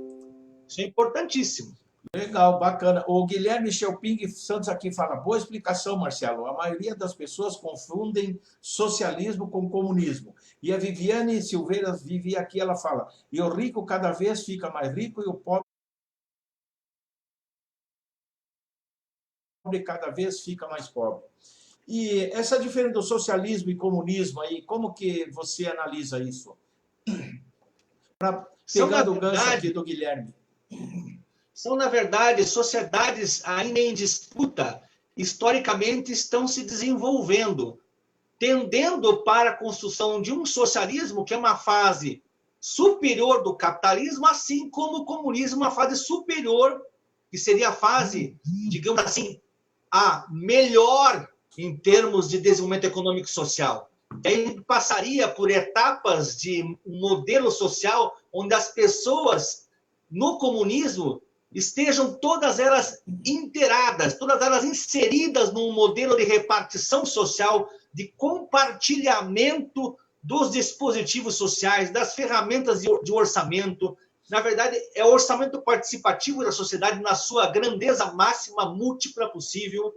Isso é importantíssimo. Legal, bacana. O Guilherme Schelping Santos aqui fala: boa explicação, Marcelo. A maioria das pessoas confundem socialismo com comunismo. E a Viviane Silveira vive aqui, ela fala: e o rico cada vez fica mais rico e o pobre cada vez fica mais pobre. E essa diferença do socialismo e comunismo aí, como que você analisa isso? Pegando o gancho aqui do Guilherme. São, na verdade, sociedades ainda em disputa, historicamente estão se desenvolvendo, tendendo para a construção de um socialismo que é uma fase superior do capitalismo, assim como o comunismo, uma fase superior, que seria a fase, digamos assim, a melhor em termos de desenvolvimento econômico e social. E aí passaria por etapas de um modelo social onde as pessoas no comunismo estejam todas elas inteiradas, todas elas inseridas num modelo de repartição social, de compartilhamento dos dispositivos sociais, das ferramentas de orçamento. Na verdade, é o orçamento participativo da sociedade na sua grandeza máxima, múltipla possível.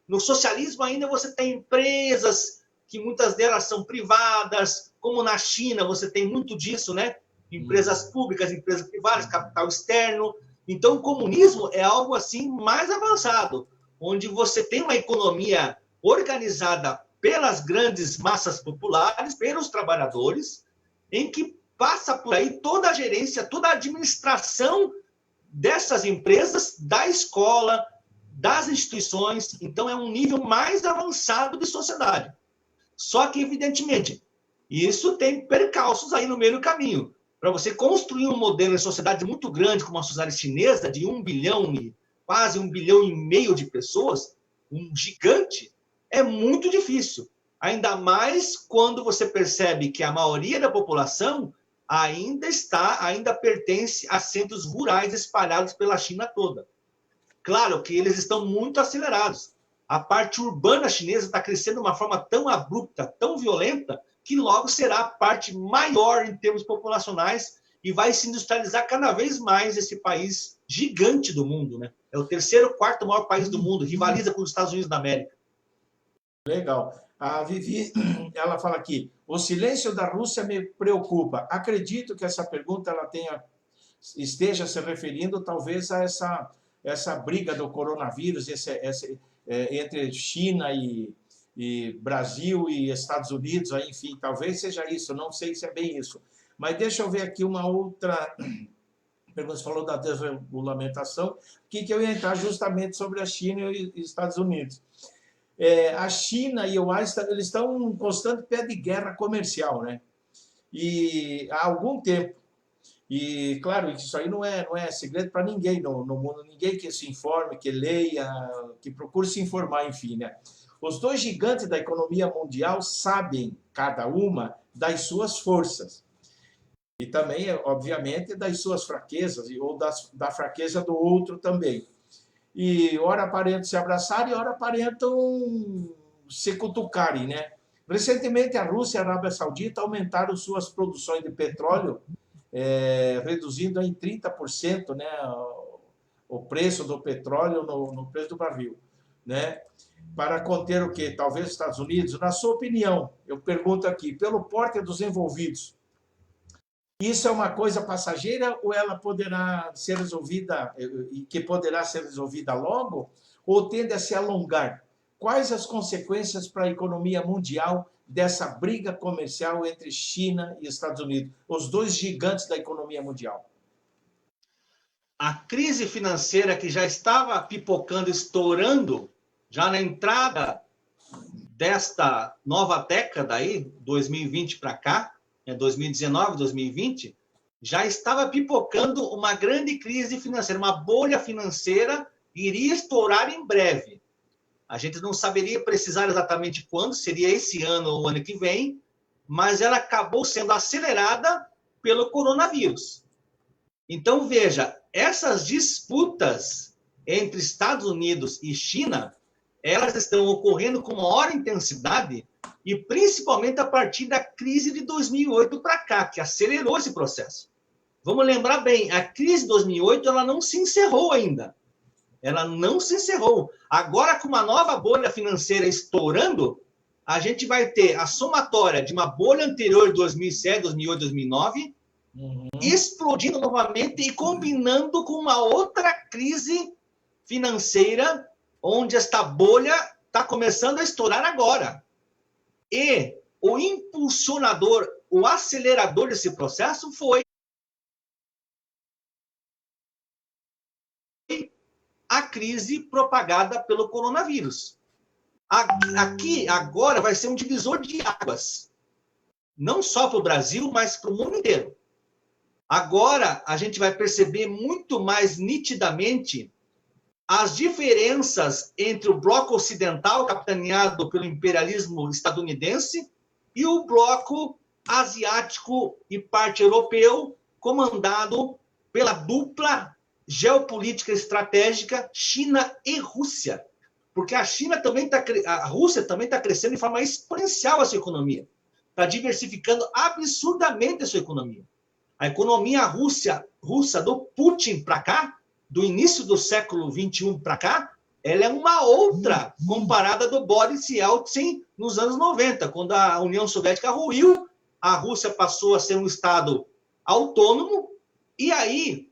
No socialismo ainda você tem empresas que muitas delas são privadas, como na China você tem muito disso, né? Empresas públicas, empresas privadas, capital externo. Então, o comunismo é algo assim mais avançado, onde você tem uma economia organizada pelas grandes massas populares, pelos trabalhadores, em que passa por aí toda a gerência, toda a administração dessas empresas, da escola, das instituições. Então, é um nível mais avançado de sociedade. Só que, evidentemente, isso tem percalços aí no meio do caminho. Para você construir um modelo de sociedade muito grande, como a sociedade chinesa, de 1 bilhão e quase 1,5 bilhão de pessoas, um gigante, é muito difícil. Ainda mais quando você percebe que a maioria da população ainda pertence a centros rurais espalhados pela China toda. Claro que eles estão muito acelerados. A parte urbana chinesa está crescendo de uma forma tão abrupta, tão violenta, que logo será a parte maior em termos populacionais e vai se industrializar cada vez mais esse país gigante do mundo, né? É o terceiro, quarto maior país do mundo, rivaliza com os Estados Unidos da América. Legal. A Vivi, ela fala aqui, o silêncio da Rússia me preocupa. Acredito que essa pergunta esteja se referindo talvez a essa briga do coronavírus, entre China e Brasil e Estados Unidos, aí, enfim, talvez seja isso, não sei se é bem isso. Mas deixa eu ver aqui uma outra pergunta, você falou da desregulamentação, que eu ia entrar justamente sobre a China e Estados Unidos. A China e o AIS, eles estão em constante pé de guerra comercial, né? E há algum tempo. E, claro, isso aí não é segredo para ninguém no mundo, ninguém que se informe, que leia, que procure se informar, enfim, né? Os dois gigantes da economia mundial sabem, cada uma, das suas forças. E também, obviamente, das suas fraquezas, ou da fraqueza do outro também. E ora aparentam se abraçarem, e ora aparentam se cutucarem, né? Recentemente, a Rússia e a Arábia Saudita aumentaram suas produções de petróleo, reduzindo em 30%, né, o preço do petróleo no preço do barril, né? Para conter o quê? Talvez os Estados Unidos. Na sua opinião, eu pergunto aqui, pelo porte dos envolvidos, isso é uma coisa passageira ou ela poderá ser resolvida, e que poderá ser resolvida logo, ou tende a se alongar? Quais as consequências para a economia mundial dessa briga comercial entre China e Estados Unidos, os dois gigantes da economia mundial? A crise financeira que já estava pipocando, estourando, já na entrada desta nova década aí, 2020 para cá, 2019, 2020, já estava pipocando uma grande crise financeira, uma bolha financeira iria estourar em breve. A gente não saberia precisar exatamente quando, seria esse ano ou o ano que vem, mas ela acabou sendo acelerada pelo coronavírus. Então, veja, essas disputas entre Estados Unidos e China, elas estão ocorrendo com maior intensidade e principalmente a partir da crise de 2008 para cá, que acelerou esse processo. Vamos lembrar bem, a crise de 2008 ela não se encerrou ainda. Ela não se encerrou. Agora, com uma nova bolha financeira estourando, a gente vai ter a somatória de uma bolha anterior de 2007, 2008, 2009, explodindo novamente e combinando com uma outra crise financeira, onde esta bolha está começando a estourar agora. E o impulsionador, o acelerador desse processo foi a crise propagada pelo coronavírus. Aqui, agora, vai ser um divisor de águas. Não só para o Brasil, mas para o mundo inteiro. Agora, a gente vai perceber muito mais nitidamente as diferenças entre o bloco ocidental, capitaneado pelo imperialismo estadunidense, e o bloco asiático e parte europeu, comandado pela dupla geopolítica estratégica China e Rússia. Porque a Rússia também está crescendo de forma exponencial a sua economia. Está diversificando absurdamente a sua economia. A economia russa do Putin para cá, do início do século XXI para cá, ela é uma outra comparada do Boris Yeltsin nos anos 90, quando a União Soviética ruiu, a Rússia passou a ser um Estado autônomo, e aí,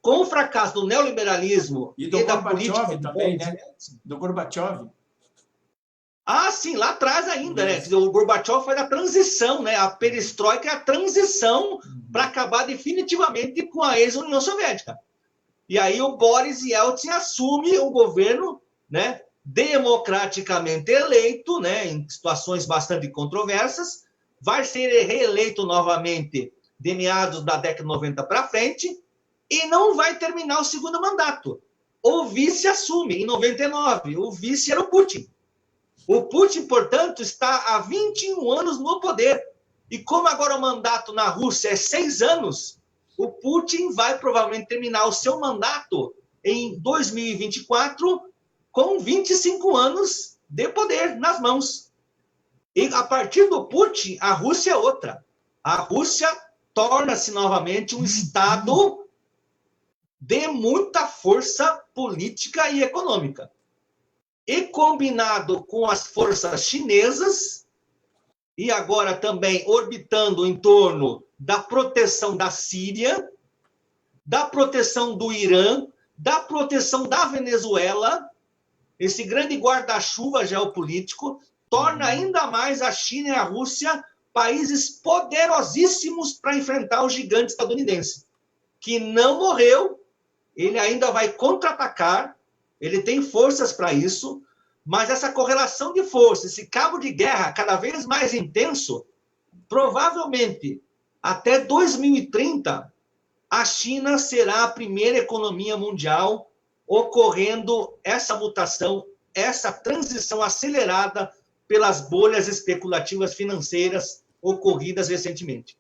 com o fracasso do neoliberalismo e da política também, né? Do Gorbachev. Ah, sim, lá atrás ainda, né? O Gorbachev foi a transição, né? A perestroika é a transição para acabar definitivamente com a ex-União Soviética. E aí o Boris Yeltsin assume o governo, né? Democraticamente eleito, né? Em situações bastante controversas, vai ser reeleito novamente de meados da década de 90 para frente e não vai terminar o segundo mandato. O vice assume em 99, o vice era o Putin. O Putin, portanto, está há 21 anos no poder. E como agora o mandato na Rússia é 6 anos, o Putin vai provavelmente terminar o seu mandato em 2024 com 25 anos de poder nas mãos. E a partir do Putin, a Rússia é outra. A Rússia torna-se novamente um Estado de muita força política e econômica. E combinado com as forças chinesas, e agora também orbitando em torno da proteção da Síria, da proteção do Irã, da proteção da Venezuela, esse grande guarda-chuva geopolítico torna ainda mais a China e a Rússia países poderosíssimos para enfrentar o gigante estadunidense, que não morreu, ele ainda vai contra-atacar, ele tem forças para isso, mas essa correlação de forças, esse cabo de guerra cada vez mais intenso, provavelmente até 2030, a China será a primeira economia mundial ocorrendo essa mutação, essa transição acelerada pelas bolhas especulativas financeiras ocorridas recentemente.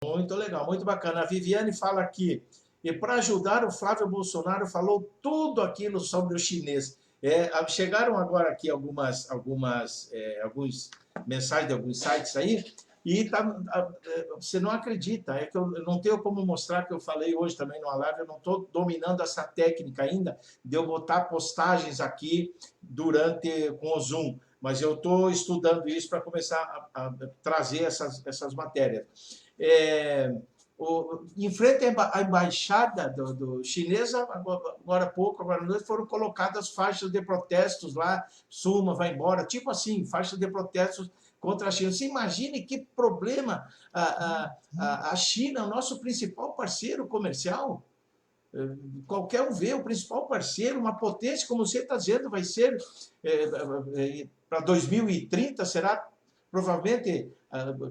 Muito legal, muito bacana. A Viviane fala aqui, e para ajudar, o Flávio Bolsonaro falou tudo aquilo sobre o chinês. Chegaram agora aqui algumas mensagens de alguns sites aí, e você não acredita, é que eu não tenho como mostrar, que eu falei hoje também no live, eu não estou dominando essa técnica ainda de eu botar postagens aqui com o Zoom, mas eu estou estudando isso para começar a trazer essas matérias. Em frente à embaixada do chinesa, agora há pouco, agora à noite, foram colocadas faixas de protestos lá, suma, vai embora, tipo assim, faixas de protestos contra a China. Você imagine que problema a China, o nosso principal parceiro comercial. Qualquer um vê, o principal parceiro, uma potência, como você está dizendo, vai ser, para 2030, será provavelmente,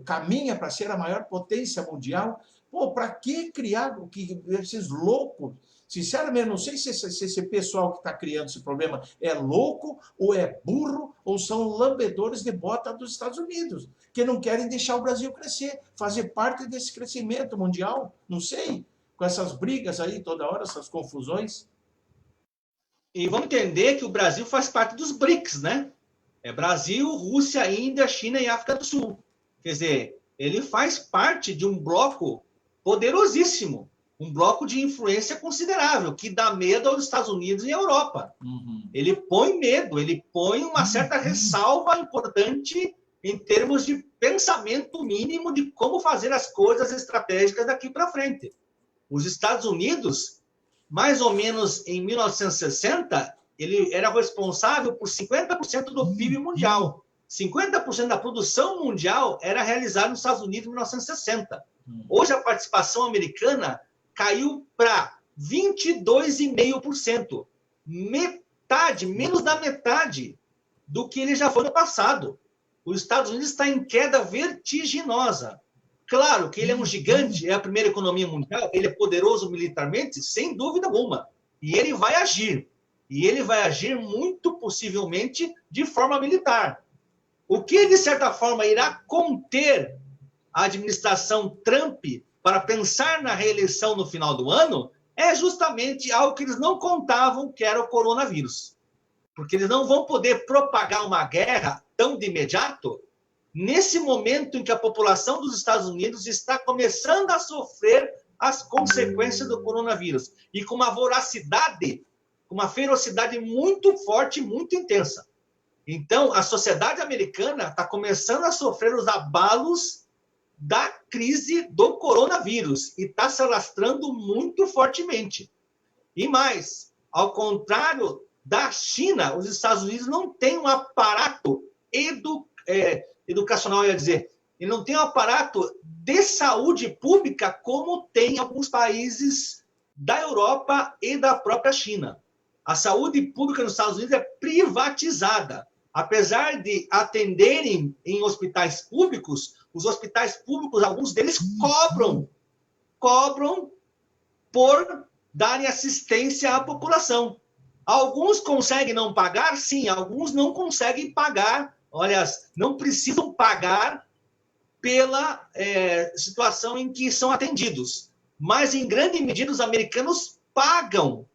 caminha para ser a maior potência mundial. Pô, para que criar esses loucos? Sinceramente, não sei se esse pessoal que está criando esse problema é louco, ou é burro, ou são lambedores de bota dos Estados Unidos, que não querem deixar o Brasil crescer, fazer parte desse crescimento mundial. Não sei, com essas brigas aí toda hora, essas confusões. E vamos entender que o Brasil faz parte dos BRICS, né? É Brasil, Rússia, Índia, China e África do Sul. Quer dizer, ele faz parte de um bloco poderosíssimo, um bloco de influência considerável, que dá medo aos Estados Unidos e à Europa. Uhum. Ele põe medo, ele põe uma certa ressalva importante em termos de pensamento mínimo de como fazer as coisas estratégicas daqui para frente. Os Estados Unidos, mais ou menos em 1960, ele era responsável por 50% do PIB mundial. 50% da produção mundial era realizada nos Estados Unidos em 1960. Hoje, a participação americana caiu para 22,5%. metade, menos da metade do que ele já foi no passado. Os Estados Unidos está em queda vertiginosa. Claro que ele é um gigante, é a primeira economia mundial, ele é poderoso militarmente, sem dúvida alguma. E ele vai agir. E ele vai agir muito possivelmente de forma militar. O que, de certa forma, irá conter a administração Trump para pensar na reeleição no final do ano é justamente algo que eles não contavam, que era o coronavírus. Porque eles não vão poder propagar uma guerra tão de imediato nesse momento em que a população dos Estados Unidos está começando a sofrer as consequências do coronavírus e com uma voracidade, uma ferocidade muito forte, muito intensa. Então, a sociedade americana está começando a sofrer os abalos da crise do coronavírus e está se alastrando muito fortemente. E mais, ao contrário da China, os Estados Unidos não têm um aparato educacional, ia dizer, ele não tem um aparato de saúde pública como tem alguns países da Europa e da própria China. A saúde pública nos Estados Unidos é privatizada. Apesar de atenderem em hospitais públicos, os hospitais públicos, alguns deles cobram por darem assistência à população. Alguns conseguem não pagar? Sim, alguns não conseguem pagar. Olha, não precisam pagar pela situação em que são atendidos. Mas, em grande medida, os americanos pagam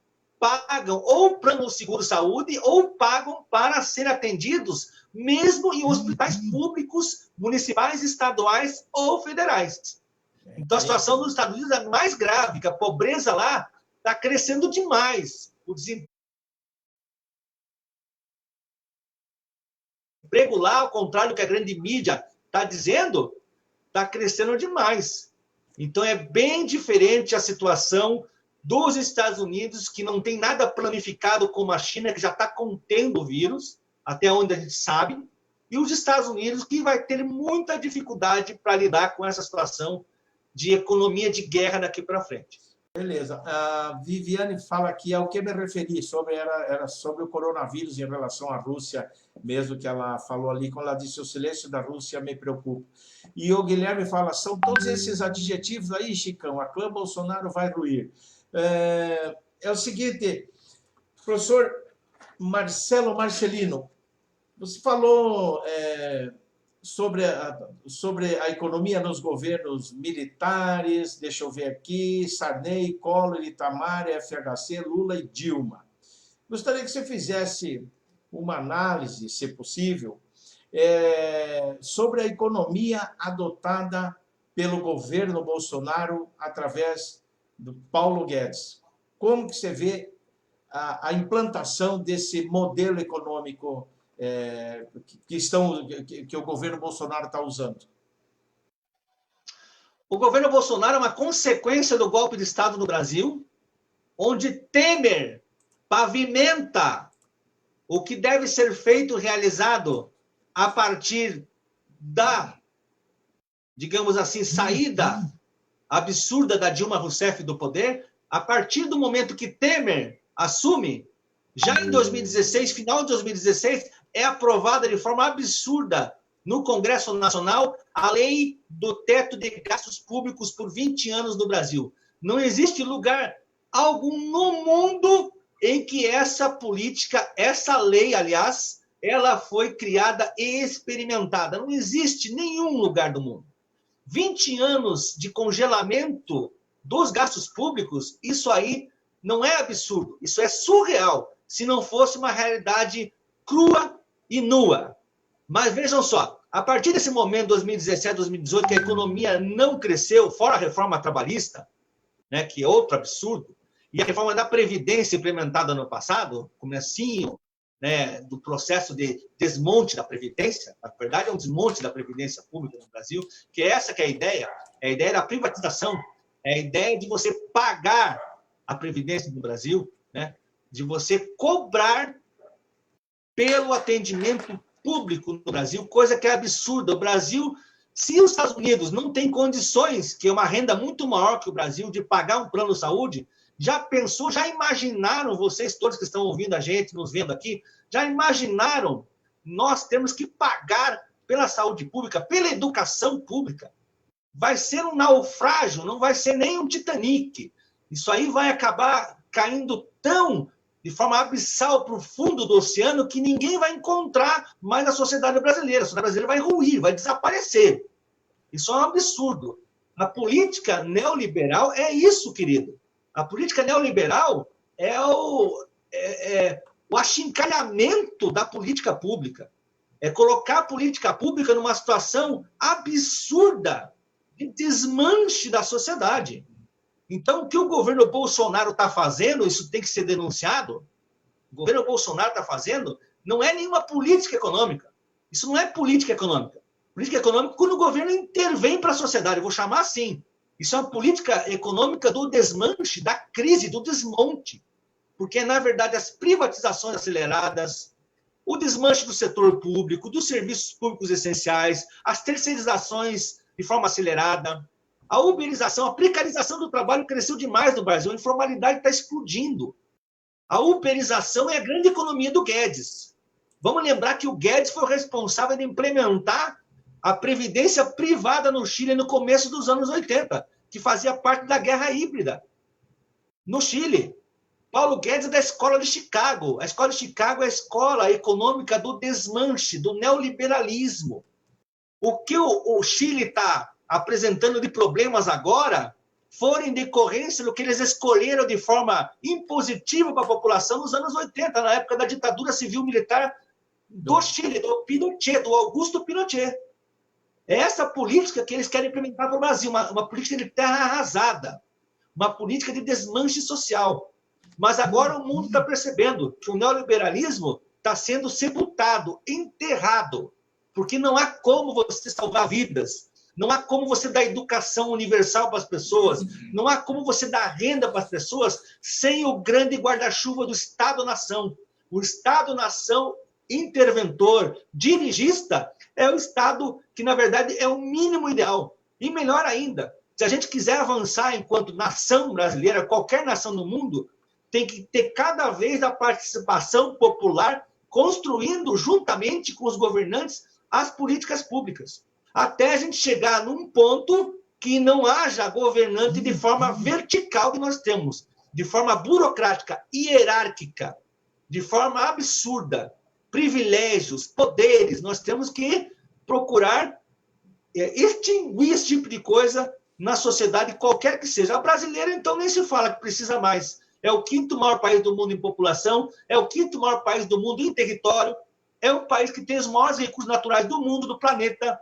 ou plano seguro-saúde ou pagam para ser atendidos, mesmo em hospitais públicos, municipais, estaduais ou federais. Então, a situação nos Estados Unidos é mais grave, que a pobreza lá está crescendo demais. O desemprego lá, ao contrário do que a grande mídia está dizendo, está crescendo demais. Então, é bem diferente a situação dos Estados Unidos, que não tem nada planificado como a China, que já está contendo o vírus, até onde a gente sabe, e os Estados Unidos, que vai ter muita dificuldade para lidar com essa situação de economia de guerra daqui para frente. Beleza. A Viviane fala aqui ao que me referi, era sobre o coronavírus em relação à Rússia, mesmo que ela falou ali, quando ela disse o silêncio da Rússia me preocupa. E o Guilherme fala, são todos esses adjetivos aí, Chicão, a clã Bolsonaro vai ruir. É o seguinte, professor Marcelo Marcelino, você falou sobre a economia nos governos militares, deixa eu ver aqui, Sarney, Collor, Itamar, FHC, Lula e Dilma. Gostaria que você fizesse uma análise, se possível, sobre a economia adotada pelo governo Bolsonaro através do Paulo Guedes. Como que você vê a implantação desse modelo econômico que o governo Bolsonaro está usando? O governo Bolsonaro é uma consequência do golpe de Estado no Brasil, onde Temer pavimenta o que deve ser feito, realizado a partir da, digamos assim, saída absurda da Dilma Rousseff do poder, a partir do momento que Temer assume, já em 2016, final de 2016, é aprovada de forma absurda no Congresso Nacional a lei do teto de gastos públicos por 20 anos no Brasil. Não existe lugar algum no mundo em que essa política, essa lei, aliás, ela foi criada e experimentada. Não existe nenhum lugar do mundo. 20 anos de congelamento dos gastos públicos, isso aí não é absurdo, isso é surreal, se não fosse uma realidade crua e nua. Mas vejam só, a partir desse momento, 2017, 2018, que a economia não cresceu, fora a reforma trabalhista, né, que é outro absurdo, e a reforma da Previdência implementada no passado, comecinho, né, do processo de desmonte da Previdência, na verdade é um desmonte da Previdência Pública no Brasil, que é essa que é a ideia da privatização, é a ideia de você pagar a Previdência no Brasil, né, de você cobrar pelo atendimento público no Brasil, coisa que é absurda. O Brasil Se os Estados Unidos não têm condições, que é uma renda muito maior que o Brasil, de pagar um plano de saúde, já pensou, já imaginaram, vocês todos que estão ouvindo a gente, nos vendo aqui, já imaginaram nós temos que pagar pela saúde pública, pela educação pública? Vai ser um naufrágio, não vai ser nem um Titanic. Isso aí vai acabar caindo de forma abissal para o fundo do oceano que ninguém vai encontrar mais na sociedade brasileira. A sociedade brasileira vai ruir, vai desaparecer. Isso é um absurdo. A política neoliberal é isso, querido. A política neoliberal é o achincalhamento da política pública. É colocar a política pública numa situação absurda de desmanche da sociedade. Então, o que o governo Bolsonaro está fazendo, isso tem que ser denunciado, o governo Bolsonaro está fazendo, não é nenhuma política econômica. Isso não é política econômica. Política econômica quando o governo intervém para a sociedade, eu vou chamar assim. Isso é uma política econômica do desmanche, da crise, do desmonte. Porque, na verdade, as privatizações aceleradas, o desmanche do setor público, dos serviços públicos essenciais, as terceirizações de forma acelerada, a uberização, a precarização do trabalho cresceu demais no Brasil, a informalidade está explodindo. A uberização é a grande economia do Guedes. Vamos lembrar que o Guedes foi o responsável de implementar a previdência privada no Chile no começo dos anos 80, que fazia parte da guerra híbrida. No Chile, Paulo Guedes é da Escola de Chicago. A Escola de Chicago é a escola econômica do desmanche, do neoliberalismo. O que o Chile está apresentando de problemas agora foram em decorrência do que eles escolheram de forma impositiva para a população nos anos 80, na época da ditadura civil-militar do Chile, do Pinochet, do Augusto Pinochet. É essa política que eles querem implementar para o Brasil, uma política de terra arrasada, uma política de desmanche social. Mas agora o mundo está percebendo que o neoliberalismo está sendo sepultado, enterrado, porque não há como você salvar vidas, não há como você dar educação universal para as pessoas, não há como você dar renda para as pessoas sem o grande guarda-chuva do Estado-nação. O Estado-nação interventor, dirigista, é o Estado que, na verdade, é o mínimo ideal. E melhor ainda, se a gente quiser avançar enquanto nação brasileira, qualquer nação do mundo, tem que ter cada vez a participação popular, construindo juntamente com os governantes as políticas públicas, até a gente chegar num ponto que não haja governante de forma vertical que nós temos, de forma burocrática, hierárquica, de forma absurda, privilégios, poderes. Nós temos que procurar extinguir esse tipo de coisa na sociedade, qualquer que seja. A brasileira, então, nem se fala que precisa mais. É o quinto maior país do mundo em população, é o quinto maior país do mundo em território, é o país que tem os maiores recursos naturais do mundo, do planeta,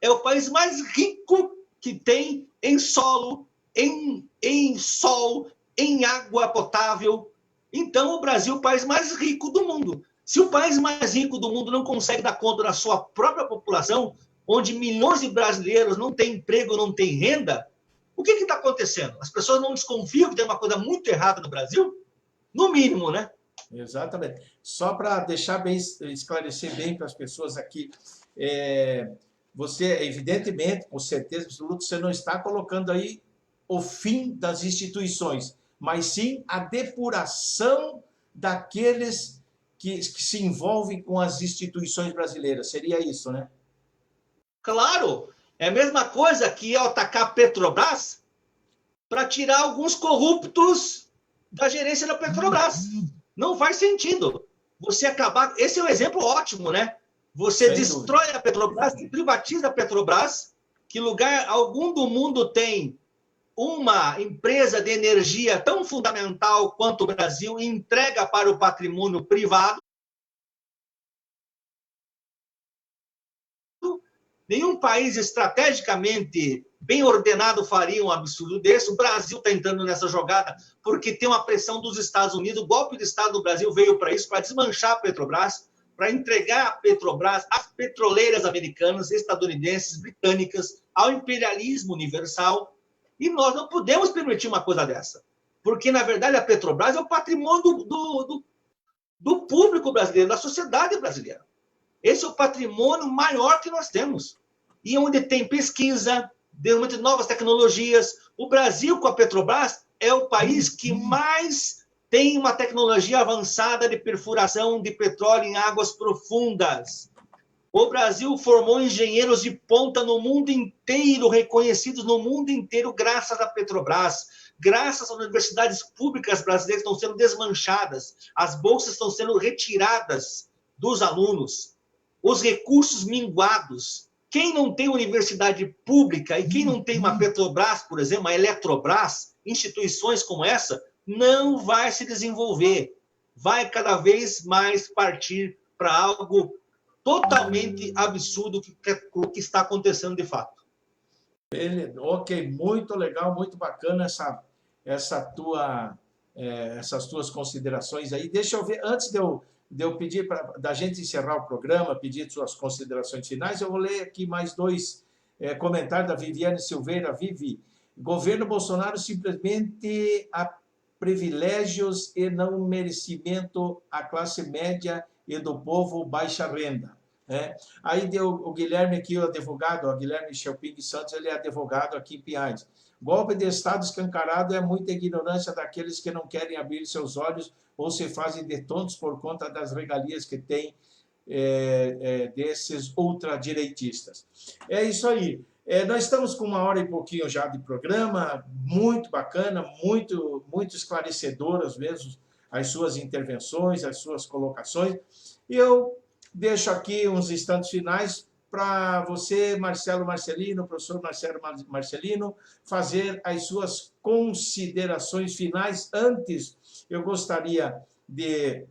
é o país mais rico que tem em solo, em sol, em água potável. Então, o Brasil é o país mais rico do mundo. Se o país mais rico do mundo não consegue dar conta da sua própria população, onde milhões de brasileiros não têm emprego, não têm renda, o que está acontecendo? As pessoas não desconfiam que tem uma coisa muito errada no Brasil? No mínimo, né? Exatamente. Só para deixar bem, esclarecer bem para as pessoas aqui, você, evidentemente, com certeza absoluta, você não está colocando aí o fim das instituições, mas sim a depuração daqueles que se envolvem com as instituições brasileiras. Seria isso, né? Claro! É a mesma coisa que ao atacar a Petrobras para tirar alguns corruptos da gerência da Petrobras. Não faz sentido. Você acabar... Esse é um exemplo ótimo, né? Você sem destrói dúvida a Petrobras, privatiza a Petrobras, que lugar algum do mundo tem uma empresa de energia tão fundamental quanto o Brasil e entrega para o patrimônio privado. Nenhum país estrategicamente bem ordenado faria um absurdo desse. O Brasil está entrando nessa jogada porque tem uma pressão dos Estados Unidos. O golpe de Estado do Brasil veio para isso, para desmanchar a Petrobras, para entregar a Petrobras às petroleiras americanas, estadunidenses, britânicas, ao imperialismo universal. E nós não podemos permitir uma coisa dessa. Porque, na verdade, a Petrobras é o patrimônio do público brasileiro, da sociedade brasileira. Esse é o patrimônio maior que nós temos. e onde tem pesquisa, desenvolvimento de novas tecnologias. O Brasil, com a Petrobras, é o país que mais tem uma tecnologia avançada de perfuração de petróleo em águas profundas. O Brasil formou engenheiros de ponta no mundo inteiro, reconhecidos no mundo inteiro, graças à Petrobras. Graças às universidades públicas brasileiras estão sendo desmanchadas, as bolsas estão sendo retiradas dos alunos, os recursos minguados. Quem não tem universidade pública e quem não tem uma Petrobras, por exemplo, uma Eletrobras, instituições como essa, não vai se desenvolver. Vai cada vez mais partir para algo totalmente absurdo o que está acontecendo de fato. Ok, muito legal, muito bacana essas tuas considerações aí. Deixa eu ver, antes de eu pedir da gente encerrar o programa, pedir suas considerações finais, eu vou ler aqui mais dois comentários da Viviane Silveira. Vivi, governo Bolsonaro simplesmente a privilégios e não merecimento à classe média e do povo baixa renda. Aí deu o Guilherme aqui, o advogado, o Guilherme Chelping Santos, ele é advogado aqui em Pinhais. Golpe de Estado escancarado é muita ignorância daqueles que não querem abrir seus olhos ou se fazem de tontos por conta das regalias que têm desses ultradireitistas. É isso aí. Nós estamos com 1 hora e pouquinho já de programa, muito bacana, muito, muito esclarecedoras mesmo, as suas intervenções, as suas colocações. E eu deixo aqui uns instantes finais para você, Marcelo Marcelino, professor Marcelo Marcelino, fazer as suas considerações finais. Antes, eu gostaria de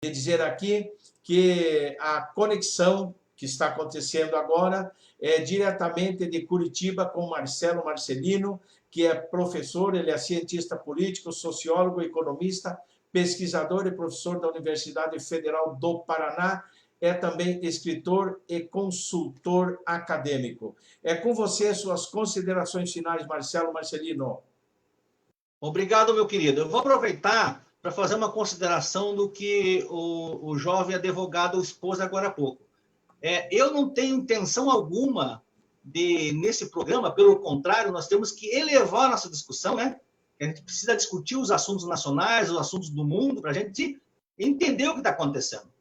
dizer aqui que a conexão que está acontecendo agora é diretamente de Curitiba com Marcelo Marcelino, que é professor, ele é cientista político, sociólogo, economista, pesquisador e professor da Universidade Federal do Paraná, é também escritor e consultor acadêmico. É com você suas considerações finais, Marcelo Marcelino. Obrigado, meu querido. Eu vou aproveitar para fazer uma consideração do que o jovem advogado expôs agora há pouco. Eu não tenho intenção alguma nesse programa, pelo contrário, nós temos que elevar a nossa discussão, né? A gente precisa discutir os assuntos nacionais, os assuntos do mundo, para a gente entender o que está acontecendo.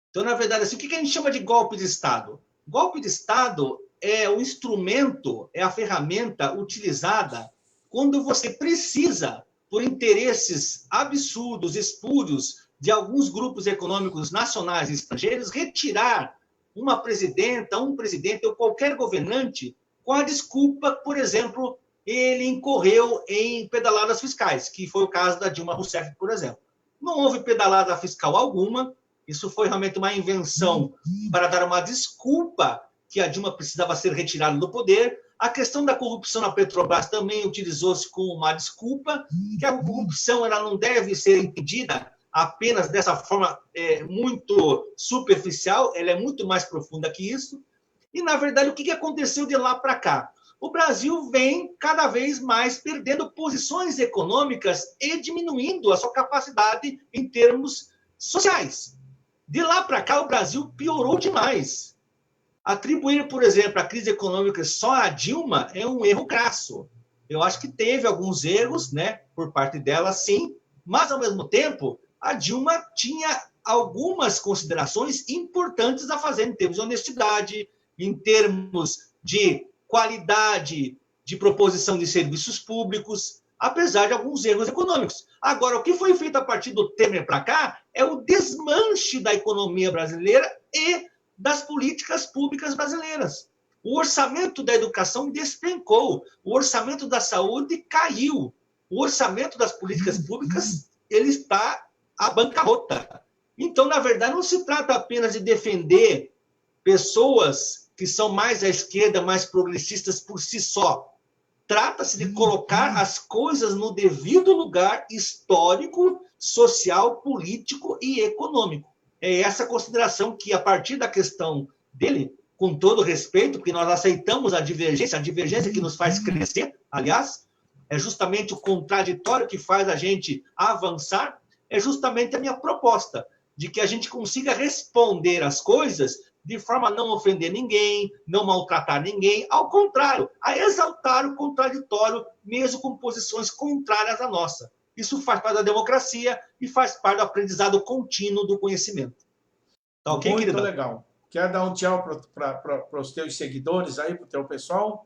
Então, na verdade, assim, o que a gente chama de golpe de Estado? Golpe de Estado é o instrumento, é a ferramenta utilizada quando você precisa, por interesses absurdos, espúrios, de alguns grupos econômicos nacionais e estrangeiros, retirar uma presidenta, um presidente ou qualquer governante com a desculpa, por exemplo, ele incorreu em pedaladas fiscais, que foi o caso da Dilma Rousseff, por exemplo. Não houve pedalada fiscal alguma, isso foi realmente uma invenção para dar uma desculpa que a Dilma precisava ser retirada do poder. A questão da corrupção na Petrobras também utilizou-se como uma desculpa, que a corrupção ela não deve ser entendida apenas dessa forma muito superficial, ela é muito mais profunda que isso. E, na verdade, o que aconteceu de lá para cá? O Brasil vem cada vez mais perdendo posições econômicas e diminuindo a sua capacidade em termos sociais. De lá para cá, o Brasil piorou demais. Atribuir, por exemplo, a crise econômica só a Dilma é um erro crasso. Eu acho que teve alguns erros, né, por parte dela, sim, mas, ao mesmo tempo, a Dilma tinha algumas considerações importantes a fazer em termos de honestidade, em termos de qualidade de proposição de serviços públicos, apesar de alguns erros econômicos. Agora, o que foi feito a partir do Temer para cá é o desmanche da economia brasileira e das políticas públicas brasileiras. O orçamento da educação despencou, o orçamento da saúde caiu, o orçamento das políticas públicas ele está à bancarrota. Então, na verdade, não se trata apenas de defender pessoas que são mais à esquerda, mais progressistas por si só. Trata-se de colocar as coisas no devido lugar histórico, social, político e econômico. É essa consideração que, a partir da questão dele, com todo respeito, porque nós aceitamos a divergência que nos faz crescer, aliás, é justamente o contraditório que faz a gente avançar, é justamente a minha proposta, de que a gente consiga responder as coisas de forma a não ofender ninguém, não maltratar ninguém, ao contrário, a exaltar o contraditório, mesmo com posições contrárias à nossa. Isso faz parte da democracia e faz parte do aprendizado contínuo do conhecimento. Tá ok, Muito queridão? legal. Quer dar um tchau para os teus seguidores aí, para o teu pessoal?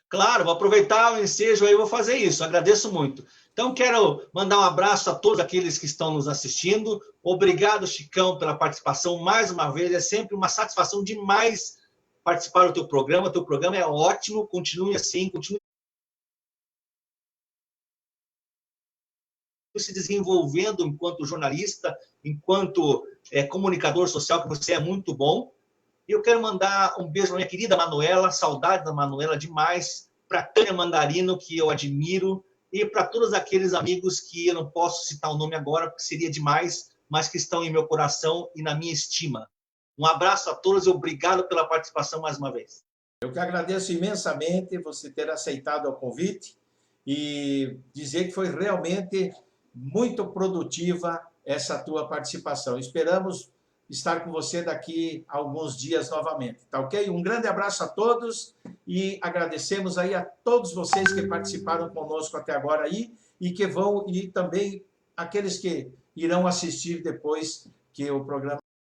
Claro, vou aproveitar o ensejo aí e vou fazer isso. Agradeço muito. Então, quero mandar um abraço a todos aqueles que estão nos assistindo. Obrigado, Chicão, pela participação mais uma vez. É sempre uma satisfação demais participar do teu programa. O teu programa é ótimo. Continue assim, continue se desenvolvendo enquanto jornalista, enquanto comunicador social, que você é muito bom. E eu quero mandar um beijo para minha querida Manuela, saudade da Manuela demais, para a Tânia Mandarino, que eu admiro, e para todos aqueles amigos que eu não posso citar o nome agora, porque seria demais, mas que estão em meu coração e na minha estima. Um abraço a todos e obrigado pela participação mais uma vez. Eu que agradeço imensamente você ter aceitado o convite e dizer que foi realmente muito produtiva essa tua participação. Esperamos estar com você daqui a alguns dias novamente, tá ok? Um grande abraço a todos e agradecemos aí a todos vocês que participaram conosco até agora aí e que vão, e também aqueles que irão assistir depois que o programa